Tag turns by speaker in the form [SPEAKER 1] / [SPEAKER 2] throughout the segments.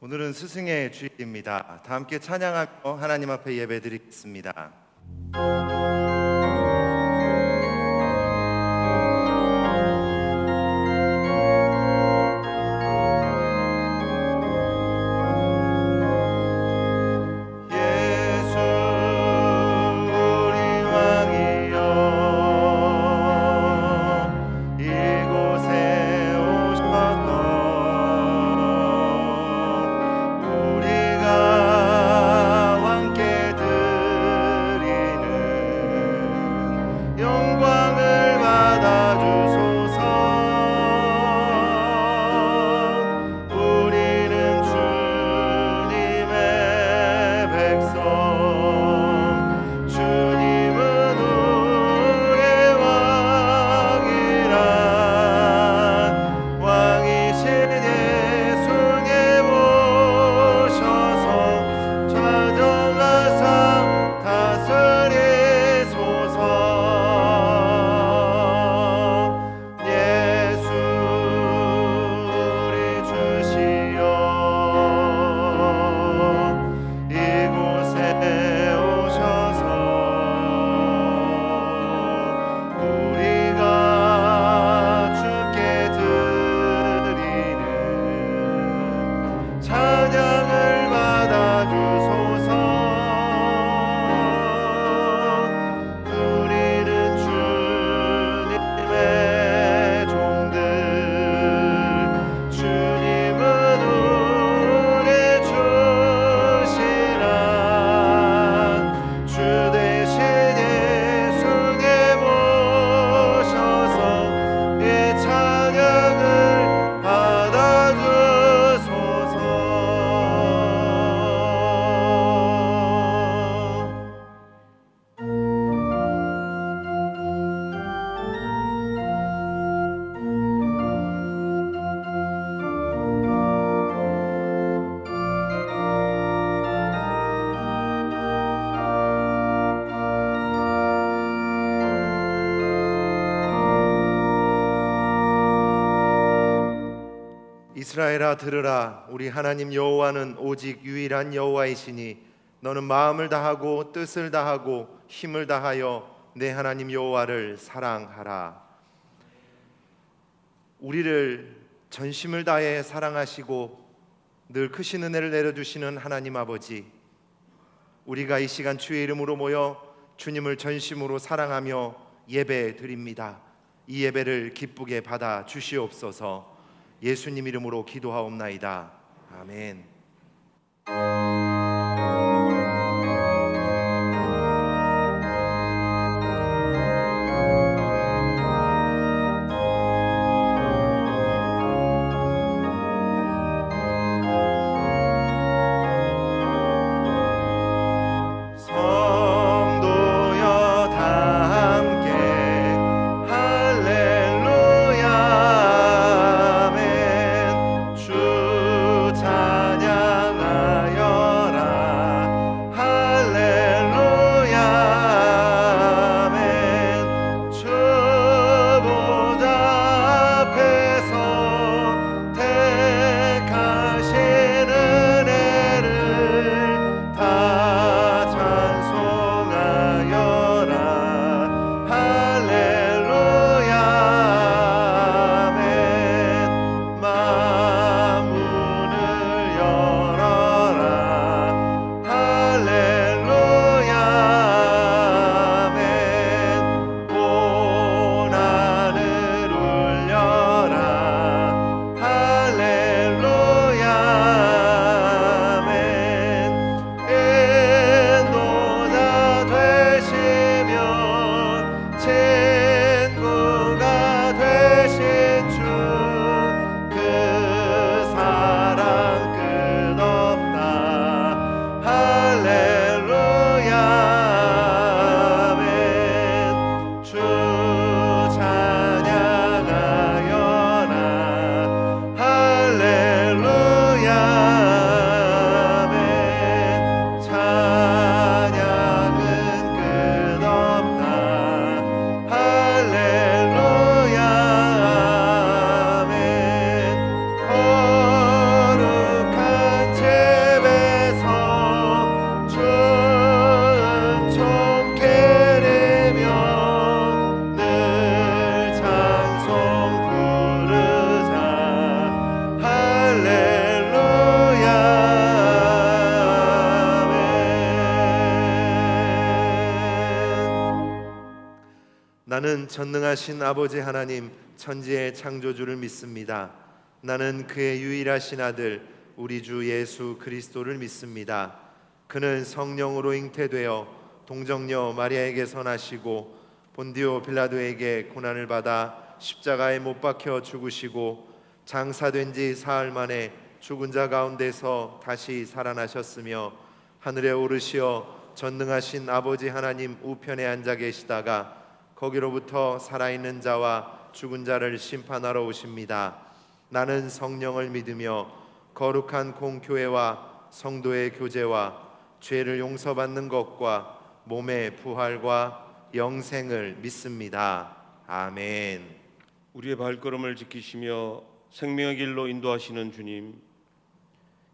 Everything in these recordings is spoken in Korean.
[SPEAKER 1] 오늘은 스승의 주일입니다. 다 함께 찬양하며 하나님 앞에 예배드리겠습니다. 이스라엘아 들으라. 우리 하나님 여호와는 오직 유일한 여호와이시니 너는 마음을 다하고 뜻을 다하고 힘을 다하여 내 하나님 여호와를 사랑하라. 우리를 전심을 다해 사랑하시고 늘 크신 은혜를 내려주시는 하나님 아버지, 우리가 이 시간 주의 이름으로 모여 주님을 전심으로 사랑하며 예배 드립니다. 이 예배를 기쁘게 받아 주시옵소서. 예수님 이름으로 기도하옵나이다. 아멘.
[SPEAKER 2] 찬양
[SPEAKER 1] 나는 전능하신 아버지 하나님 천지의 창조주를 믿습니다. 나는 그의 유일하신 아들 우리 주 예수 그리스도를 믿습니다. 그는 성령으로 잉태되어 동정녀 마리아에게서 나시고 본디오 빌라도에게 고난을 받아 십자가에 못 박혀 죽으시고 장사된 지 사흘 만에 죽은 자 가운데서 다시 살아나셨으며 하늘에 오르시어 전능하신 아버지 하나님 우편에 앉아 계시다가 거기로부터 살아있는 자와 죽은 자를 심판하러 오십니다. 나는 성령을 믿으며 거룩한 공교회와 성도의 교제와 죄를 용서받는 것과 몸의 부활과 영생을 믿습니다. 아멘.
[SPEAKER 2] 우리의 발걸음을 지키시며 생명의 길로 인도하시는 주님,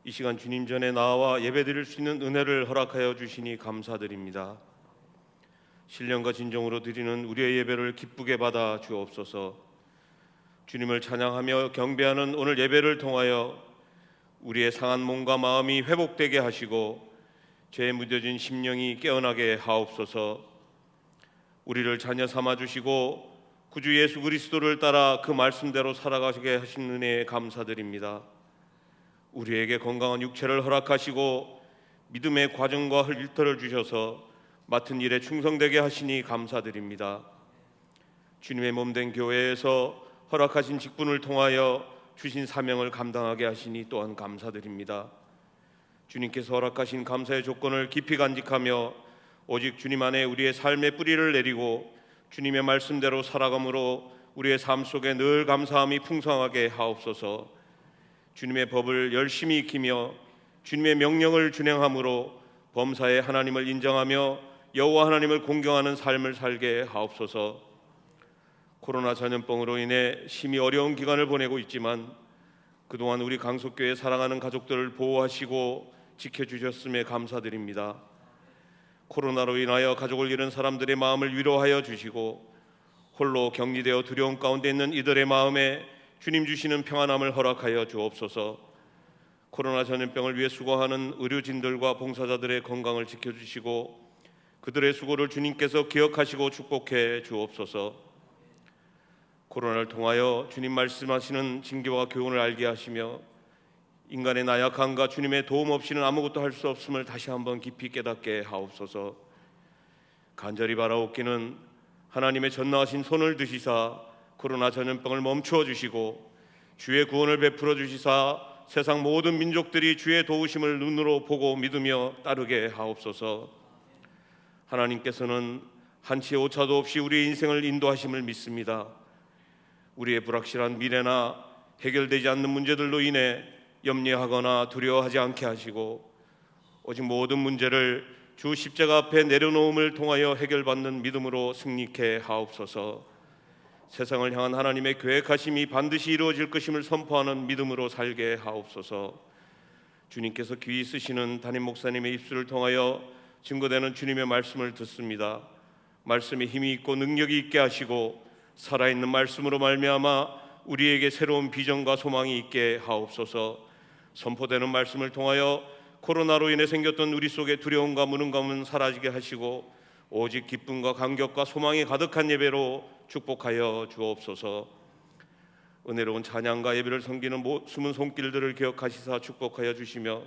[SPEAKER 2] 이 시간 주님 전에 나와 예배드릴 수 있는 은혜를 허락하여 주시니 감사드립니다. 신령과 진정으로 드리는 우리의 예배를 기쁘게 받아 주옵소서. 주님을 찬양하며 경배하는 오늘 예배를 통하여 우리의 상한 몸과 마음이 회복되게 하시고 죄에 무뎌진 심령이 깨어나게 하옵소서. 우리를 자녀 삼아 주시고 구주 예수 그리스도를 따라 그 말씀대로 살아가게 하신 은혜에 감사드립니다. 우리에게 건강한 육체를 허락하시고 믿음의 과정과 일터를 주셔서 맡은 일에 충성되게 하시니 감사드립니다. 주님의 몸된 교회에서 허락하신 직분을 통하여 주신 사명을 감당하게 하시니 또한 감사드립니다. 주님께서 허락하신 감사의 조건을 깊이 간직하며 오직 주님 안에 우리의 삶의 뿌리를 내리고 주님의 말씀대로 살아감으로 우리의 삶 속에 늘 감사함이 풍성하게 하옵소서. 주님의 법을 열심히 익히며 주님의 명령을 준행함으로 범사에 하나님을 인정하며 여호와 하나님을 공경하는 삶을 살게 하옵소서. 코로나 전염병으로 인해 심히 어려운 기간을 보내고 있지만 그동안 우리 강속교회 사랑하는 가족들을 보호하시고 지켜주셨음에 감사드립니다. 코로나로 인하여 가족을 잃은 사람들의 마음을 위로하여 주시고 홀로 격리되어 두려움 가운데 있는 이들의 마음에 주님 주시는 평안함을 허락하여 주옵소서. 코로나 전염병을 위해 수고하는 의료진들과 봉사자들의 건강을 지켜주시고 그들의 수고를 주님께서 기억하시고 축복해 주옵소서. 코로나를 통하여 주님 말씀하시는 징계와 교훈을 알게 하시며 인간의 나약함과 주님의 도움 없이는 아무것도 할 수 없음을 다시 한번 깊이 깨닫게 하옵소서. 간절히 바라옵기는 하나님의 전능하신 손을 드시사 코로나 전염병을 멈추어 주시고 주의 구원을 베풀어 주시사 세상 모든 민족들이 주의 도우심을 눈으로 보고 믿으며 따르게 하옵소서. 하나님께서는 한치의 오차도 없이 우리의 인생을 인도하심을 믿습니다. 우리의 불확실한 미래나 해결되지 않는 문제들로 인해 염려하거나 두려워하지 않게 하시고 오직 모든 문제를 주 십자가 앞에 내려놓음을 통하여 해결받는 믿음으로 승리케 하옵소서. 세상을 향한 하나님의 계획하심이 반드시 이루어질 것임을 선포하는 믿음으로 살게 하옵소서. 주님께서 귀히 쓰시는 담임 목사님의 입술을 통하여 증거되는 주님의 말씀을 듣습니다. 말씀에 힘이 있고 능력이 있게 하시고 살아있는 말씀으로 말미암아 우리에게 새로운 비전과 소망이 있게 하옵소서. 선포되는 말씀을 통하여 코로나로 인해 생겼던 우리 속의 두려움과 무능감은 사라지게 하시고 오직 기쁨과 감격과 소망이 가득한 예배로 축복하여 주옵소서. 은혜로운 찬양과 예배를 섬기는 숨은 손길들을 기억하시사 축복하여 주시며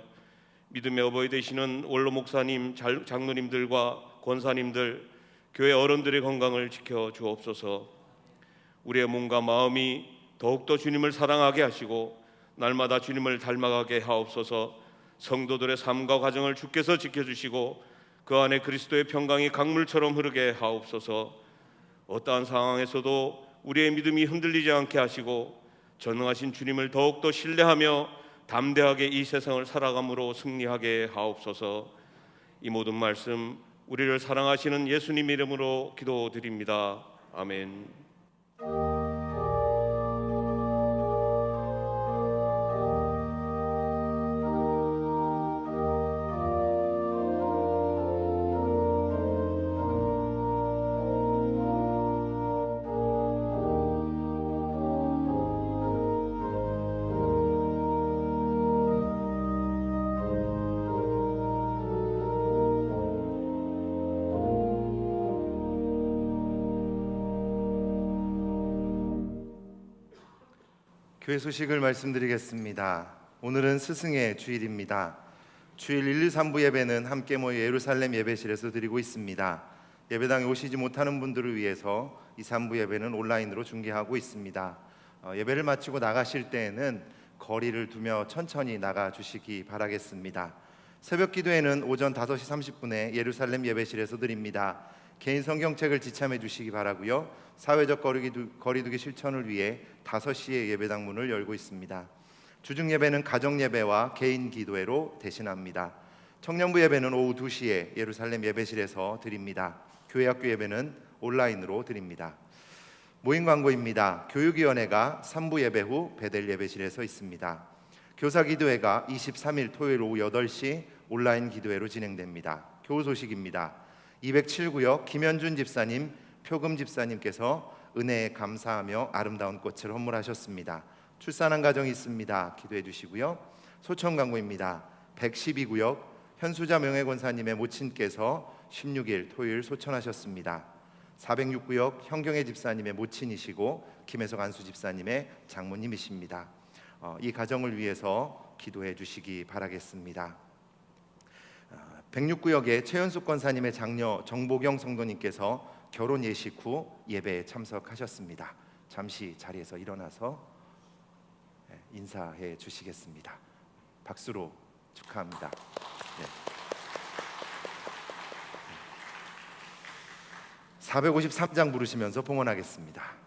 [SPEAKER 2] 믿음의 어버이 되시는 원로 목사님, 장로님들과 권사님들, 교회 어른들의 건강을 지켜 주옵소서. 우리의 몸과 마음이 더욱더 주님을 사랑하게 하시고 날마다 주님을 닮아가게 하옵소서. 성도들의 삶과 가정을 주께서 지켜주시고 그 안에 그리스도의 평강이 강물처럼 흐르게 하옵소서. 어떠한 상황에서도 우리의 믿음이 흔들리지 않게 하시고 전능하신 주님을 더욱더 신뢰하며 담대하게 이 세상을 살아감으로 승리하게 하옵소서. 이 모든 말씀 우리를 사랑하시는 예수님 이름으로 기도드립니다. 아멘.
[SPEAKER 1] 교회 소식을 말씀드리겠습니다. 오늘은 스승의 주일입니다. 주일 1, 2, 3부 예배는 함께 모여 예루살렘 예배실에서 드리고 있습니다. 예배당에 오시지 못하는 분들을 위해서 2, 3부 예배는 온라인으로 중계하고 있습니다. 예배를 마치고 나가실 때에는 거리를 두며 천천히 나가주시기 바라겠습니다. 새벽 기도회는 오전 5시 30분에 예루살렘 예배실에서 드립니다. 개인 성경책을 지참해 주시기 바라고요. 사회적 거리두기 실천을 위해 5시에 예배당 문을 열고 있습니다. 주중 예배는 가정 예배와 개인 기도회로 대신합니다. 청년부 예배는 오후 2시에 예루살렘 예배실에서 드립니다. 교회학교 예배는 온라인으로 드립니다. 모임 광고입니다. 교육위원회가 3부 예배 후 베델 예배실에서 있습니다. 교사 기도회가 23일 토요일 오후 8시 온라인 기도회로 진행됩니다. 교우 소식입니다. 207구역 김현준 집사님, 표금 집사님께서 은혜에 감사하며 아름다운 꽃을 헌물하셨습니다. 출산한 가정이 있습니다. 기도해 주시고요. 소청 광고입니다. 112구역 현수자 명예권사님의 모친께서 16일 토요일 소천하셨습니다. 406구역 현경애 집사님의 모친이시고 김혜석 안수 집사님의 장모님이십니다. 이 가정을 위해서 기도해 주시기 바라겠습니다. 106구역의 최현숙 권사님의 장녀 정보경 성도님께서 결혼 예식 후 예배에 참석하셨습니다. 잠시 자리에서 일어나서 인사해 주시겠습니다. 박수로 축하합니다. 네. 453장 부르시면서 봉헌하겠습니다.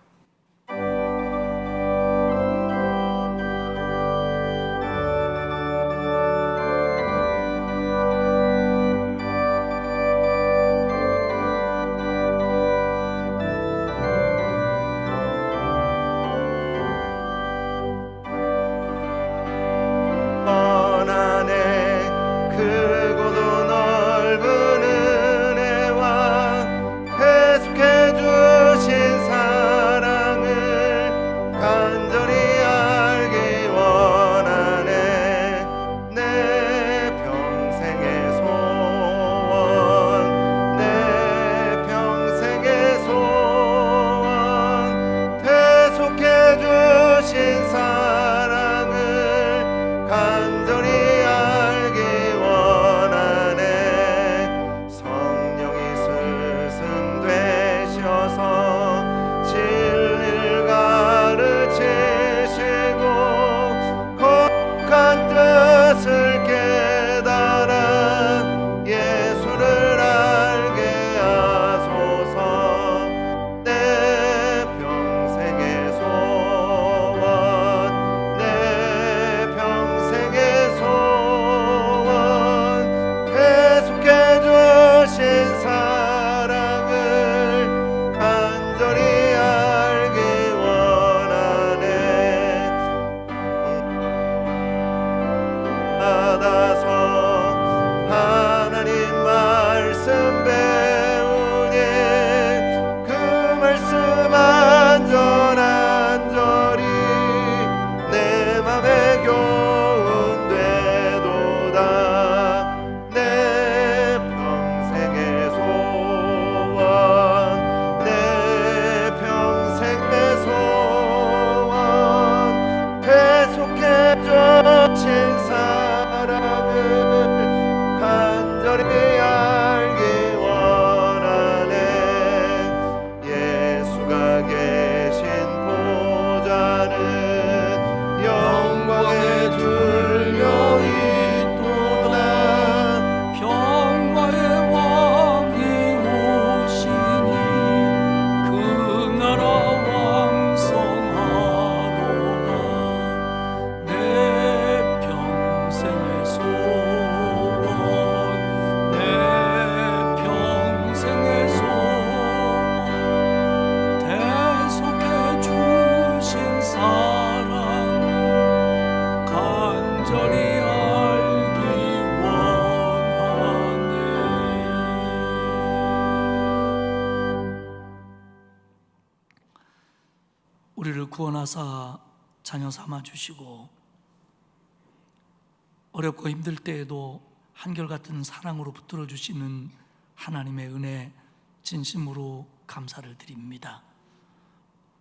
[SPEAKER 3] 우리를 구원하사 자녀 삼아 주시고 어렵고 힘들 때에도 한결같은 사랑으로 붙들어 주시는 하나님의 은혜 진심으로 감사를 드립니다.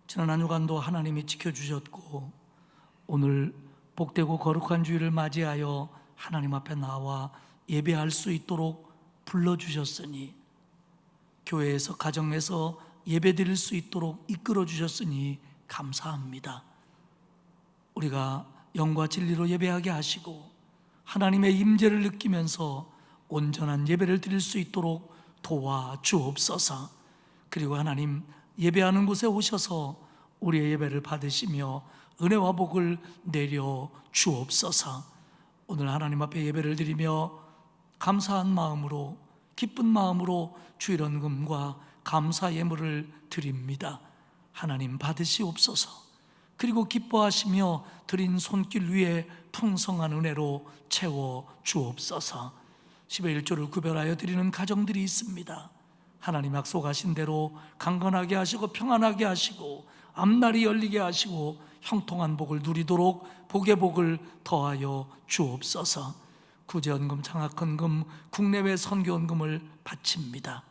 [SPEAKER 3] 지난 한 주간도 하나님이 지켜주셨고 오늘 복되고 거룩한 주일을 맞이하여 하나님 앞에 나와 예배할 수 있도록 불러주셨으니, 교회에서 가정에서 예배드릴 수 있도록 이끌어 주셨으니 감사합니다. 우리가 영과 진리로 예배하게 하시고 하나님의 임재를 느끼면서 온전한 예배를 드릴 수 있도록 도와주옵소서. 그리고 하나님, 예배하는 곳에 오셔서 우리의 예배를 받으시며 은혜와 복을 내려 주옵소서. 오늘 하나님 앞에 예배를 드리며 감사한 마음으로, 기쁜 마음으로 주일헌금과 감사 예물을 드립니다. 하나님 받으시옵소서. 그리고 기뻐하시며 드린 손길 위에 풍성한 은혜로 채워 주옵소서. 10의 1조를 구별하여 드리는 가정들이 있습니다. 하나님 약속하신 대로 강건하게 하시고 평안하게 하시고 앞날이 열리게 하시고 형통한 복을 누리도록 복의 복을 더하여 주옵소서. 구제헌금, 장학헌금, 국내외 선교헌금을 바칩니다.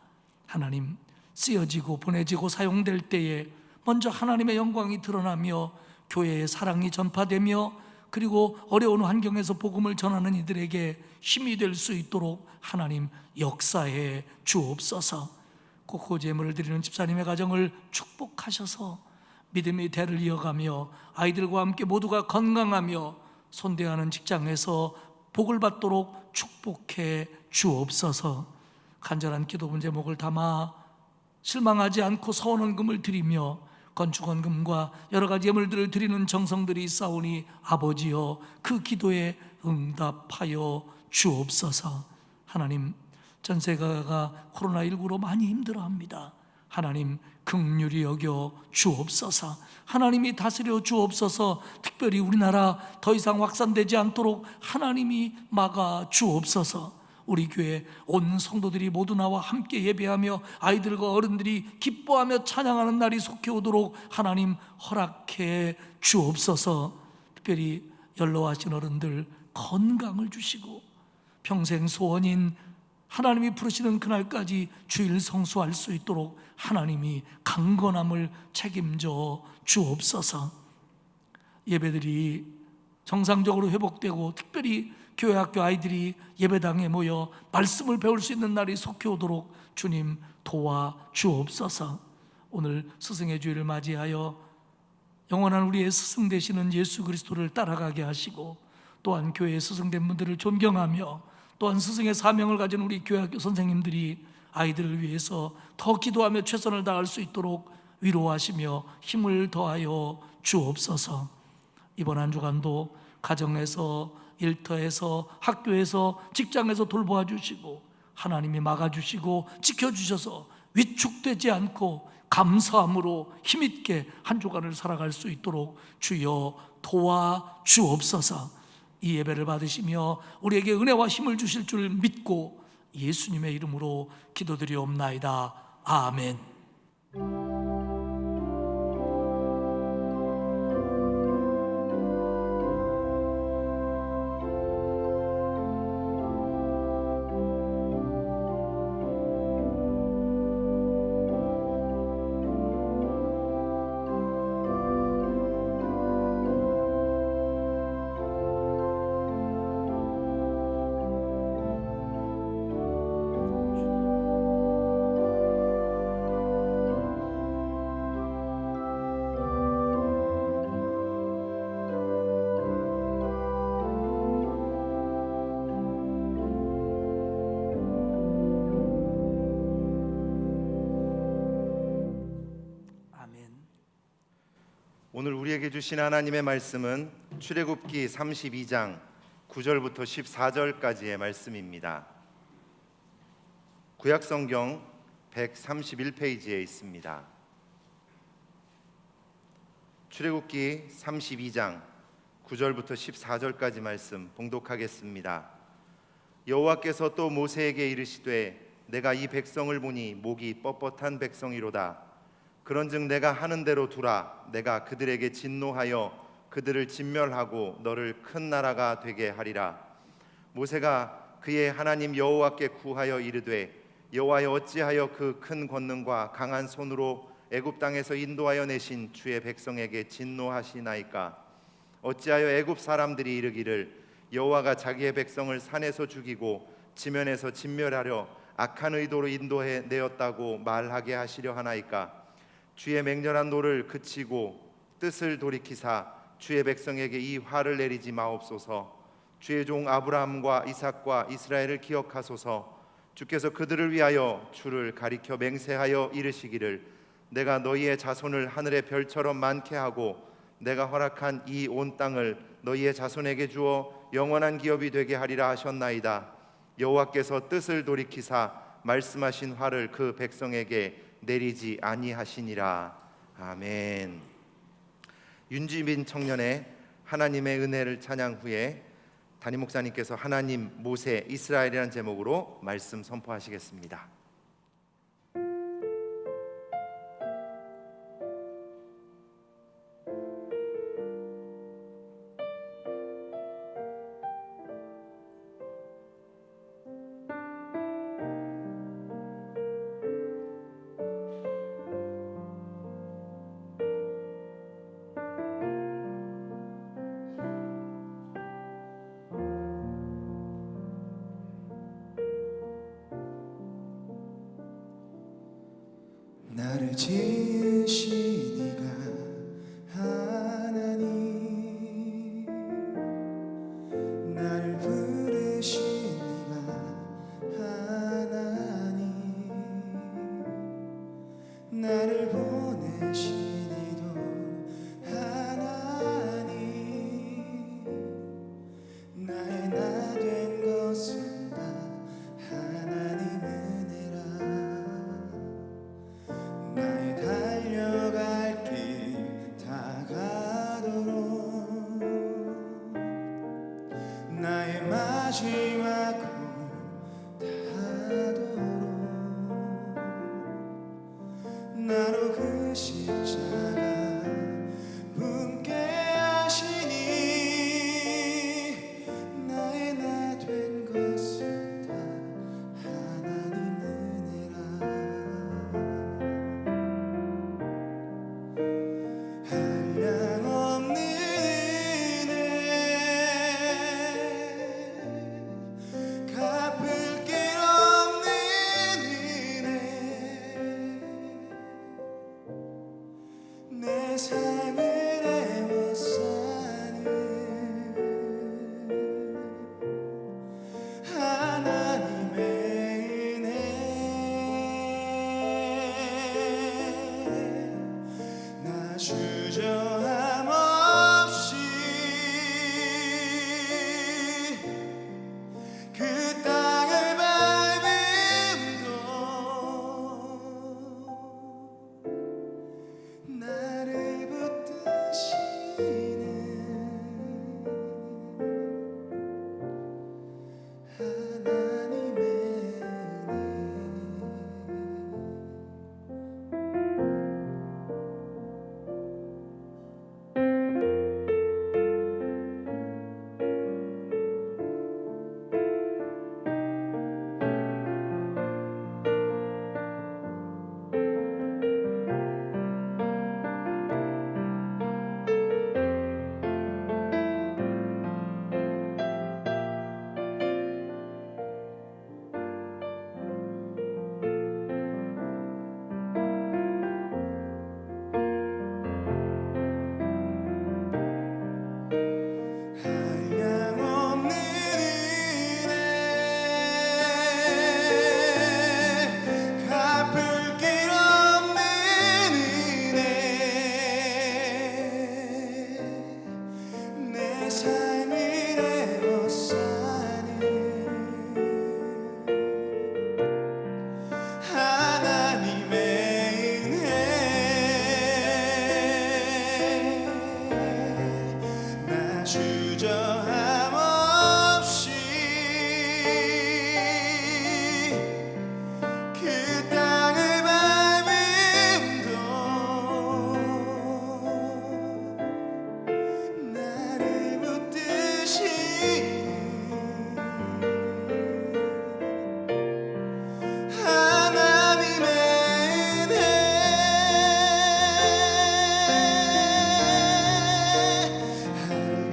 [SPEAKER 3] 하나님, 쓰여지고 보내지고 사용될 때에 먼저 하나님의 영광이 드러나며 교회의 사랑이 전파되며 그리고 어려운 환경에서 복음을 전하는 이들에게 힘이 될 수 있도록 하나님 역사해 주옵소서. kok호제물을 드리는 집사님의 가정을 축복하셔서 믿음의 대를 이어가며 아이들과 함께 모두가 건강하며 손대하는 직장에서 복을 받도록 축복해 주옵소서. 간절한 기도 제목을 담아 실망하지 않고 서원헌금을 드리며 건축헌금과 여러 가지 예물들을 드리는 정성들이 있사오니 아버지여 그 기도에 응답하여 주옵소서. 하나님, 전 세계가 코로나19로 많이 힘들어합니다. 하나님 긍휼히 여겨 주옵소서. 하나님이 다스려 주옵소서. 특별히 우리나라 더 이상 확산되지 않도록 하나님이 막아 주옵소서. 우리 교회 온 성도들이 모두 나와 함께 예배하며 아이들과 어른들이 기뻐하며 찬양하는 날이 속해 오도록 하나님 허락해 주옵소서. 특별히 연로하신 어른들 건강을 주시고 평생 소원인 하나님이 부르시는 그날까지 주일 성수할 수 있도록 하나님이 강건함을 책임져 주옵소서. 예배들이 정상적으로 회복되고 특별히 교회 학교 아이들이 예배당에 모여 말씀을 배울 수 있는 날이 속해 오도록 주님 도와 주옵소서. 오늘 스승의 주일을 맞이하여 영원한 우리의 스승 되시는 예수 그리스도를 따라가게 하시고 또한 교회의 스승된 분들을 존경하며 또한 스승의 사명을 가진 우리 교회 학교 선생님들이 아이들을 위해서 더 기도하며 최선을 다할 수 있도록 위로하시며 힘을 더하여 주옵소서. 이번 한 주간도 가정에서, 일터에서, 학교에서, 직장에서 돌보아 주시고 하나님이 막아주시고 지켜주셔서 위축되지 않고 감사함으로 힘있게 한 주간을 살아갈 수 있도록 주여 도와 주옵소서. 이 예배를 받으시며 우리에게 은혜와 힘을 주실 줄 믿고 예수님의 이름으로 기도드리옵나이다. 아멘.
[SPEAKER 1] 오늘 우리에게 주신 하나님의 말씀은 출애굽기 32장 9절부터 14절까지의 말씀입니다. 구약성경 131페이지에 있습니다. 출애굽기 32장 9절부터 14절까지 말씀 봉독하겠습니다. 여호와께서 또 모세에게 이르시되 내가 이 백성을 보니 목이 뻣뻣한 백성이로다. 그런즉 내가 하는 대로 두라. 내가 그들에게 진노하여 그들을 진멸하고 너를 큰 나라가 되게 하리라. 모세가 그의 하나님 여호와께 구하여 이르되 여호와여 어찌하여 그 큰 권능과 강한 손으로 애굽 땅에서 인도하여 내신 주의 백성에게 진노하시나이까. 어찌하여 애굽 사람들이 이르기를 여호와가 자기의 백성을 산에서 죽이고 지면에서 진멸하려 악한 의도로 인도해 내었다고 말하게 하시려 하나이까? 주의 맹렬한 노를 그치고 뜻을 돌이키사 주의 백성에게 이 화를 내리지 마옵소서. 주의 종 아브라함과 이삭과 이스라엘을 기억하소서. 주께서 그들을 위하여 주를 가리켜 맹세하여 이르시기를 내가 너희의 자손을 하늘의 별처럼 많게 하고 내가 허락한 이 온 땅을 너희의 자손에게 주어 영원한 기업이 되게 하리라 하셨나이다. 여호와께서 뜻을 돌이키사 말씀하신 화를 그 백성에게 내리지 아니하시니라. 아멘. 윤지민 청년의 하나님의 은혜를 찬양 후에 담임 목사님께서 하나님, 모세, 이스라엘이라는 제목으로 말씀 선포하시겠습니다.
[SPEAKER 4] 나를 지으신 이가 하나님, 나를 부르신 이가 하나님, 나를 보내신 이도 하나님, 나의 나 된 것은 다 하나님 은혜라. 나의 달려갈 길 다가도록 나의 마지막 다하도록 나로 그 십자가 품게 하시니 나의 나 된 것은 다 하나님 은혜라. 한량없는 은혜 갚을 길 없는 은혜 내 삶을 애워싸는 하나님의 은혜 나 주저함 없이 그 땅을 밟음도 나를 붙드시는 하나님의 한량없는 은혜 갚을 길 없는 은혜 내 삶을 애워싸는 하나님의 은혜 나 주저함 없이 그 땅을 밟음도 나를 붙드시는 하나님의 은혜 한량없는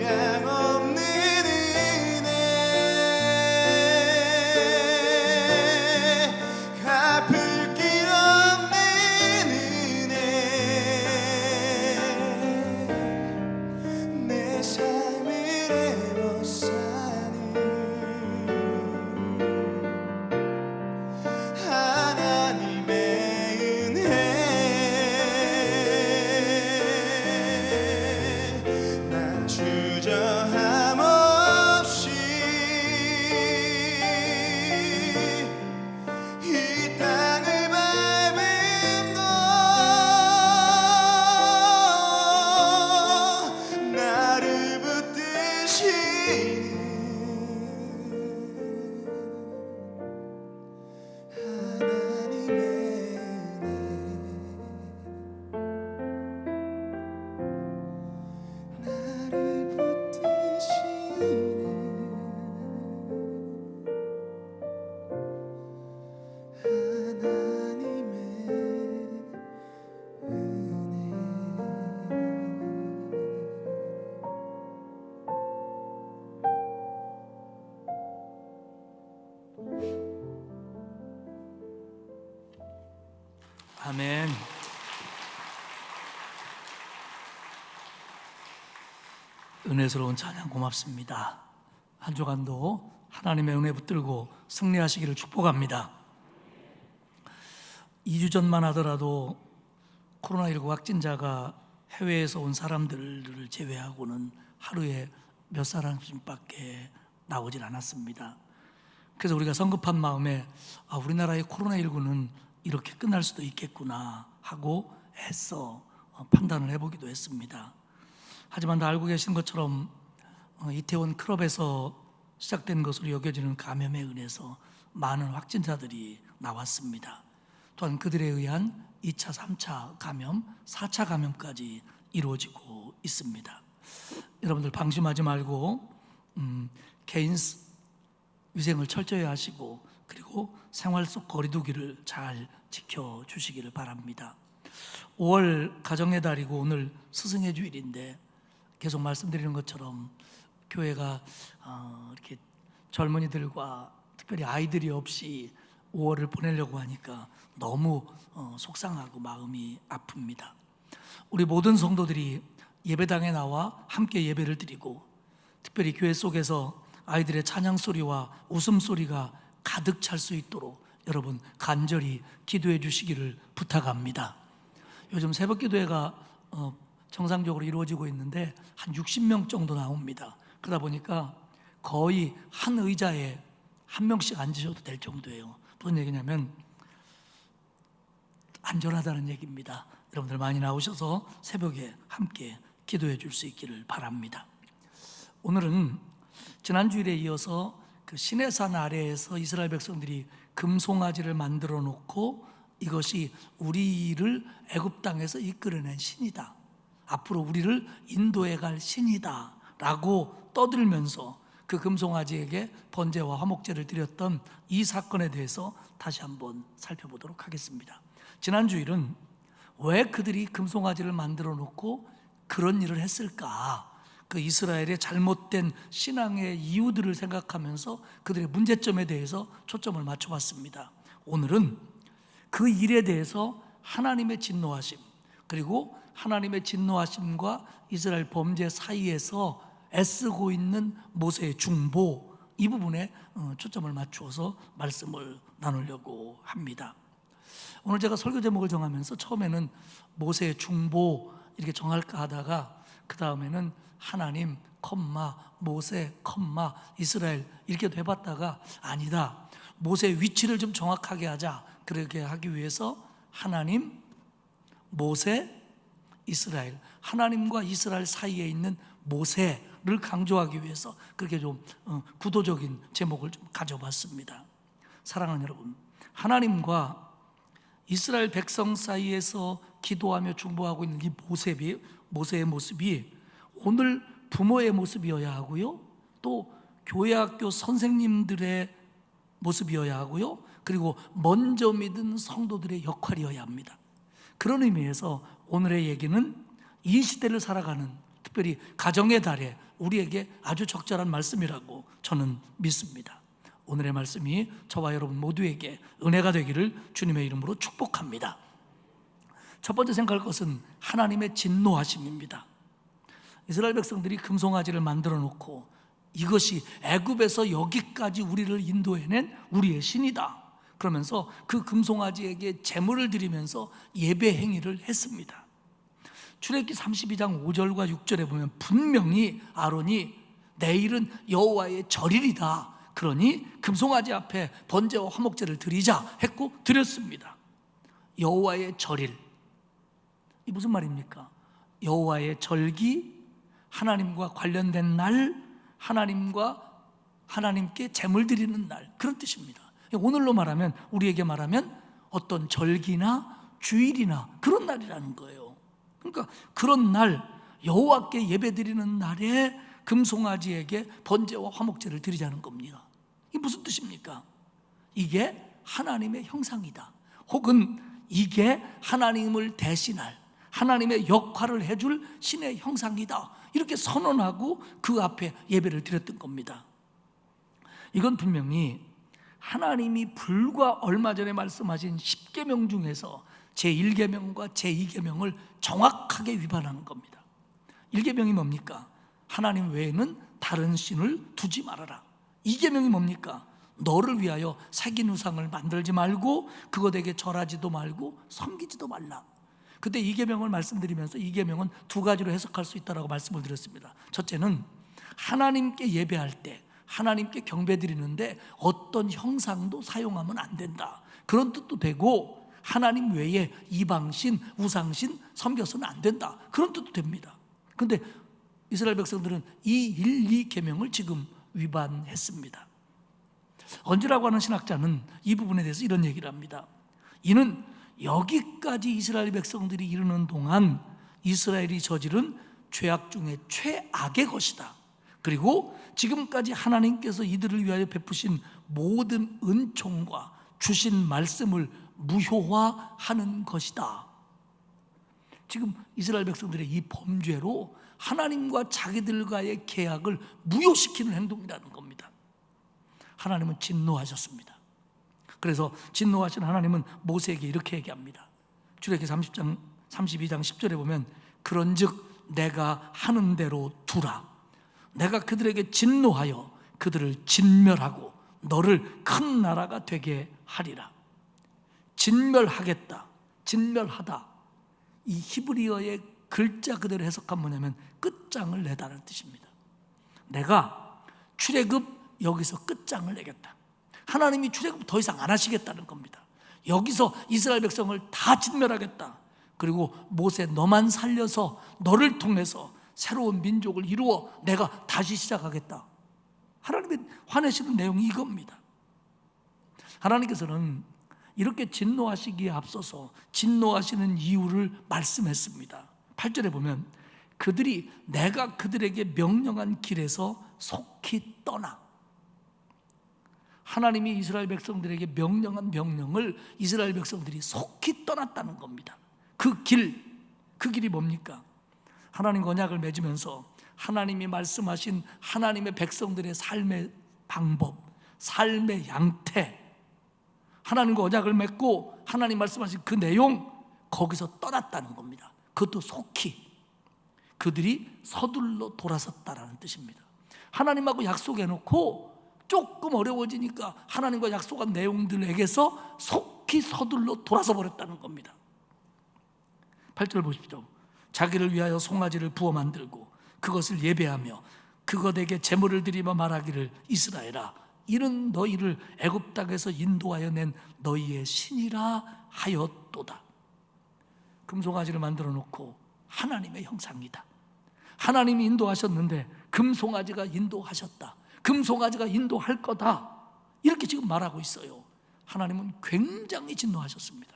[SPEAKER 3] 은혜스러운 찬양 고맙습니다. 한 주간도 하나님의 은혜 붙들고 승리하시기를 축복합니다. 2주 전만 하더라도 코로나19 확진자가 해외에서 온 사람들을 제외하고는 하루에 몇 사람씩밖에 나오질 않았습니다. 그래서 우리가 성급한 마음에 우리나라의 코로나19는 이렇게 끝날 수도 있겠구나 하고 애써 판단을 해보기도 했습니다. 하지만 다 알고 계신 것처럼 이태원 클럽에서 시작된 것으로 여겨지는 감염에 의해서 많은 확진자들이 나왔습니다. 또한 그들에 의한 2차, 3차 감염, 4차 감염까지 이루어지고 있습니다. 여러분들 방심하지 말고 개인 위생을 철저히 하시고 그리고 생활 속 거리두기를 잘 지켜주시기를 바랍니다. 5월 가정의 달이고 오늘 스승의 주일인데 계속 말씀드리는 것처럼 교회가 이렇게 젊은이들과 특별히 아이들이 없이 5월을 보내려고 하니까 너무 속상하고 마음이 아픕니다. 우리 모든 성도들이 예배당에 나와 함께 예배를 드리고 특별히 교회 속에서 아이들의 찬양 소리와 웃음 소리가 가득 찰 수 있도록 여러분 간절히 기도해 주시기를 부탁합니다. 요즘 새벽 기도회가 정상적으로 이루어지고 있는데 한 60명 정도 나옵니다. 그러다 보니까 거의 한 의자에 한 명씩 앉으셔도 될 정도예요. 무슨 얘기냐면 안전하다는 얘기입니다. 여러분들 많이 나오셔서 새벽에 함께 기도해 줄 수 있기를 바랍니다. 오늘은 지난 주일에 이어서 그 시내산 아래에서 이스라엘 백성들이 금송아지를 만들어 놓고 이것이 우리를 애굽 땅에서 이끌어낸 신이다, 앞으로 우리를 인도해 갈 신이다 라고 떠들면서 그 금송아지에게 번제와 화목제를 드렸던 이 사건에 대해서 다시 한번 살펴보도록 하겠습니다. 지난 주일은 왜 그들이 금송아지를 만들어 놓고 그런 일을 했을까, 그 이스라엘의 잘못된 신앙의 이유들을 생각하면서 그들의 문제점에 대해서 초점을 맞춰봤습니다. 오늘은 그 일에 대해서 하나님의 진노하심, 그리고 하나님의 진노하심과 이스라엘 범죄 사이에서 애쓰고 있는 모세의 중보, 이 부분에 초점을 맞추어서 말씀을 나누려고 합니다. 오늘 제가 설교 제목을 정하면서 처음에는 모세의 중보 이렇게 정할까 하다가 그 다음에는 하나님, 모세, 이스라엘 이렇게도 해봤다가 아니다, 모세의 위치를 좀 정확하게 하자. 그렇게 하기 위해서 하나님, 모세, 이스라엘, 하나님과 이스라엘 사이에 있는 모세를 강조하기 위해서 그렇게 좀 구도적인 제목을 좀 가져봤습니다. 사랑하는 여러분, 하나님과 이스라엘 백성 사이에서 기도하며 중보하고 있는 이 모세의 모습이 오늘 부모의 모습이어야 하고요, 또 교회학교 선생님들의 모습이어야 하고요, 그리고 먼저 믿은 성도들의 역할이어야 합니다. 그런 의미에서 오늘의 얘기는 이 시대를 살아가는 특별히 가정의 달에 우리에게 아주 적절한 말씀이라고 저는 믿습니다. 오늘의 말씀이 저와 여러분 모두에게 은혜가 되기를 주님의 이름으로 축복합니다. 첫 번째 생각할 것은 하나님의 진노하심입니다. 이스라엘 백성들이 금송아지를 만들어 놓고 이것이 애굽에서 여기까지 우리를 인도해낸 우리의 신이다 그러면서 그 금송아지에게 제물을 드리면서 예배 행위를 했습니다. 출애굽기 32장 5절과 6절에 보면 분명히 아론이 내일은 여호와의 절일이다, 그러니 금송아지 앞에 번제와 화목제를 드리자 했고 드렸습니다. 여호와의 절일, 이 무슨 말입니까? 여호와의 절기, 하나님과 관련된 날, 하나님께 제물 드리는 날, 그런 뜻입니다. 오늘로 말하면, 우리에게 말하면 어떤 절기나 주일이나 그런 날이라는 거예요. 그러니까 그런 날, 여호와께 예배드리는 날에 금송아지에게 번제와 화목제를 드리자는 겁니다. 이게 무슨 뜻입니까? 이게 하나님의 형상이다, 혹은 이게 하나님을 대신할 하나님의 역할을 해줄 신의 형상이다, 이렇게 선언하고 그 앞에 예배를 드렸던 겁니다. 이건 분명히 하나님이 불과 얼마 전에 말씀하신 10계명 중에서 제1계명과 제2계명을 정확하게 위반하는 겁니다. 1계명이 뭡니까? 하나님 외에는 다른 신을 두지 말아라. 이 계명이 뭡니까? 너를 위하여 새긴 우상을 만들지 말고 그것에게 절하지도 말고 섬기지도 말라. 그때 이 계명을 말씀드리면서 이 계명은 두 가지로 해석할 수 있다고 말씀을 드렸습니다. 첫째는 하나님께 예배할 때, 하나님께 경배드리는데 어떤 형상도 사용하면 안 된다, 그런 뜻도 되고, 하나님 외에 이방신, 우상신 섬겨서는 안 된다, 그런 뜻도 됩니다. 그런데 이스라엘 백성들은 이 1, 2 계명을 지금 위반했습니다. 언제라고 하는 신학자는 이 부분에 대해서 이런 얘기를 합니다. 이는 여기까지 이스라엘 백성들이 이르는 동안 이스라엘이 저지른 죄악 중에 최악의 것이다. 그리고 지금까지 하나님께서 이들을 위하여 베푸신 모든 은총과 주신 말씀을 무효화하는 것이다. 지금 이스라엘 백성들의 이 범죄로 하나님과 자기들과의 계약을 무효시키는 행동이라는 겁니다. 하나님은 진노하셨습니다. 그래서 진노하신 하나님은 모세에게 이렇게 얘기합니다. 출애굽기 32장 10절에 보면 그런즉 내가 하는 대로 두라. 내가 그들에게 진노하여 그들을 진멸하고 너를 큰 나라가 되게 하리라. 진멸하겠다, 진멸하다, 이 히브리어의 글자 그대로 해석하면 뭐냐면 끝장을 내다는 뜻입니다. 내가 출애굽 여기서 끝장을 내겠다. 하나님이 출애굽 더 이상 안 하시겠다는 겁니다. 여기서 이스라엘 백성을 다 진멸하겠다. 그리고 모세 너만 살려서 너를 통해서 새로운 민족을 이루어 내가 다시 시작하겠다. 하나님이 화내시는 내용이 이겁니다. 하나님께서는 이렇게 진노하시기에 앞서서 진노하시는 이유를 말씀했습니다. 8절에 보면 그들이 내가 그들에게 명령한 길에서 속히 떠나. 하나님이 이스라엘 백성들에게 명령한 명령을 이스라엘 백성들이 속히 떠났다는 겁니다. 그 길이 뭡니까? 하나님과 언약을 맺으면서 하나님이 말씀하신 하나님의 백성들의 삶의 방법, 삶의 양태, 하나님과 언약을 맺고 하나님 말씀하신 그 내용, 거기서 떠났다는 겁니다. 그것도 속히. 그들이 서둘러 돌아섰다라는 뜻입니다. 하나님하고 약속해놓고 조금 어려워지니까 하나님과 약속한 내용들에게서 속히 서둘러 돌아서 버렸다는 겁니다. 8절 보십시오. 자기를 위하여 송아지를 부어 만들고 그것을 예배하며 그것에게 제물을 드리며 말하기를 이스라엘아, 이는 너희를 애굽 땅에서 인도하여 낸 너희의 신이라 하였도다. 금송아지를 만들어 놓고 하나님의 형상이다. 하나님이 인도하셨는데 금송아지가 인도하셨다. 금송아지가 인도할 거다. 이렇게 지금 말하고 있어요. 하나님은 굉장히 진노하셨습니다.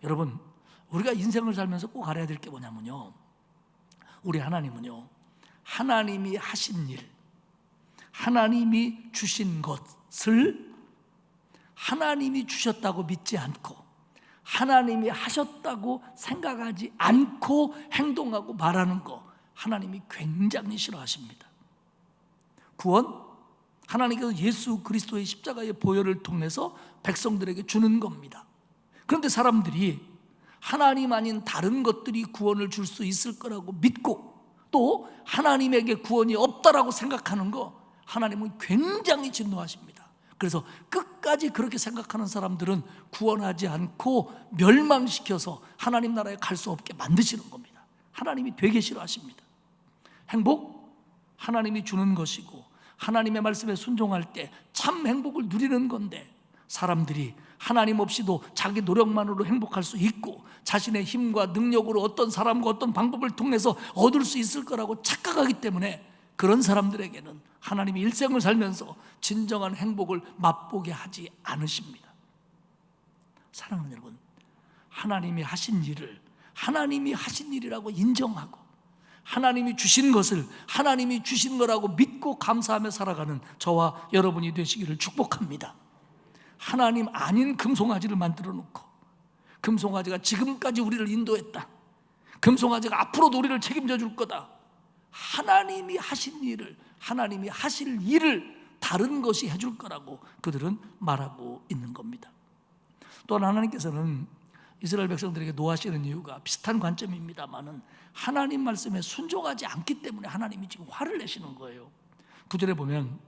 [SPEAKER 3] 여러분, 우리가 인생을 살면서 꼭 알아야 될 게 뭐냐면요, 우리 하나님은요, 하나님이 하신 일, 하나님이 주신 것을 하나님이 주셨다고 믿지 않고 하나님이 하셨다고 생각하지 않고 행동하고 말하는 거, 하나님이 굉장히 싫어하십니다. 구원, 하나님께서 예수 그리스도의 십자가의 보혈을 통해서 백성들에게 주는 겁니다. 그런데 사람들이 하나님 아닌 다른 것들이 구원을 줄 수 있을 거라고 믿고 또 하나님에게 구원이 없다라고 생각하는 거, 하나님은 굉장히 진노하십니다. 그래서 끝까지 그렇게 생각하는 사람들은 구원하지 않고 멸망시켜서 하나님 나라에 갈 수 없게 만드시는 겁니다. 하나님이 되게 싫어하십니다. 행복, 하나님이 주는 것이고 하나님의 말씀에 순종할 때 참 행복을 누리는 건데, 사람들이 하나님 없이도 자기 노력만으로 행복할 수 있고 자신의 힘과 능력으로 어떤 사람과 어떤 방법을 통해서 얻을 수 있을 거라고 착각하기 때문에 그런 사람들에게는 하나님이 일생을 살면서 진정한 행복을 맛보게 하지 않으십니다. 사랑하는 여러분, 하나님이 하신 일을 하나님이 하신 일이라고 인정하고 하나님이 주신 것을 하나님이 주신 거라고 믿고 감사하며 살아가는 저와 여러분이 되시기를 축복합니다. 하나님 아닌 금송아지를 만들어 놓고 금송아지가 지금까지 우리를 인도했다, 금송아지가 앞으로도 우리를 책임져 줄 거다, 하나님이 하신 일을, 하나님이 하실 일을 다른 것이 해줄 거라고 그들은 말하고 있는 겁니다. 또한 하나님께서는 이스라엘 백성들에게 노하시는 이유가 비슷한 관점입니다만은 하나님 말씀에 순종하지 않기 때문에 하나님이 지금 화를 내시는 거예요. 9절에 보면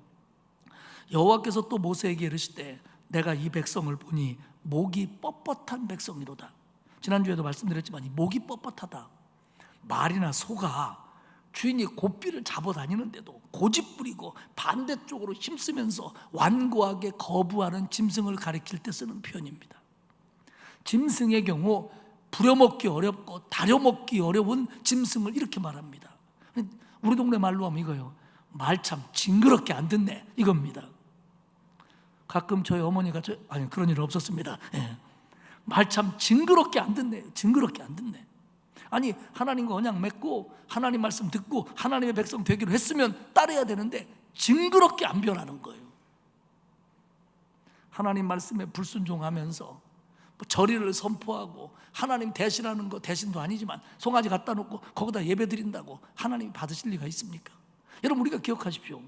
[SPEAKER 3] 여호와께서 또 모세에게 이르시되 내가 이 백성을 보니 목이 뻣뻣한 백성이로다. 지난주에도 말씀드렸지만 이 목이 뻣뻣하다. 말이나 소가 주인이 고삐를 잡아 다니는데도 고집부리고 반대쪽으로 힘쓰면서 완고하게 거부하는 짐승을 가리킬 때 쓰는 표현입니다. 짐승의 경우 부려먹기 어렵고 다려먹기 어려운 짐승을 이렇게 말합니다. 우리 동네 말로 하면 이거예요. 말 참 징그럽게 안 듣네, 이겁니다. 가끔 저희 어머니가 아니 그런 일은 없었습니다. 말 참 징그럽게 안 듣네, 징그럽게 안 듣네. 아니 하나님과 언약 맺고 하나님 말씀 듣고 하나님의 백성 되기로 했으면 따라야 되는데 징그럽게 안 변하는 거예요. 하나님 말씀에 불순종하면서 절의를 선포하고 하나님 대신하는 거 대신도 아니지만 송아지 갖다 놓고 거기다 예배 드린다고 하나님이 받으실 리가 있습니까? 여러분 우리가 기억하십시오.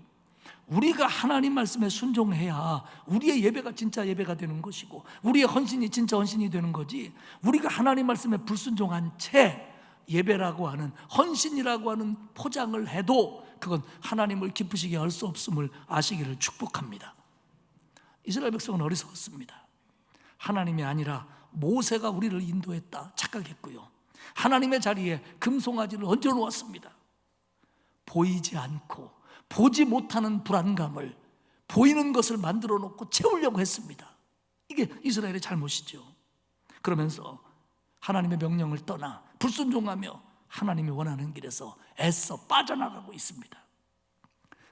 [SPEAKER 3] 우리가 하나님 말씀에 순종해야 우리의 예배가 진짜 예배가 되는 것이고 우리의 헌신이 진짜 헌신이 되는 거지, 우리가 하나님 말씀에 불순종한 채 예배라고 하는 헌신이라고 하는 포장을 해도 그건 하나님을 기쁘시게 할 수 없음을 아시기를 축복합니다. 이스라엘 백성은 어리석었습니다. 하나님이 아니라 모세가 우리를 인도했다 착각했고요. 하나님의 자리에 금송아지를 얹어 놓았습니다. 보이지 않고 보지 못하는 불안감을 보이는 것을 만들어 놓고 채우려고 했습니다. 이게 이스라엘의 잘못이죠. 그러면서 하나님의 명령을 떠나 불순종하며 하나님이 원하는 길에서 애써 빠져나가고 있습니다.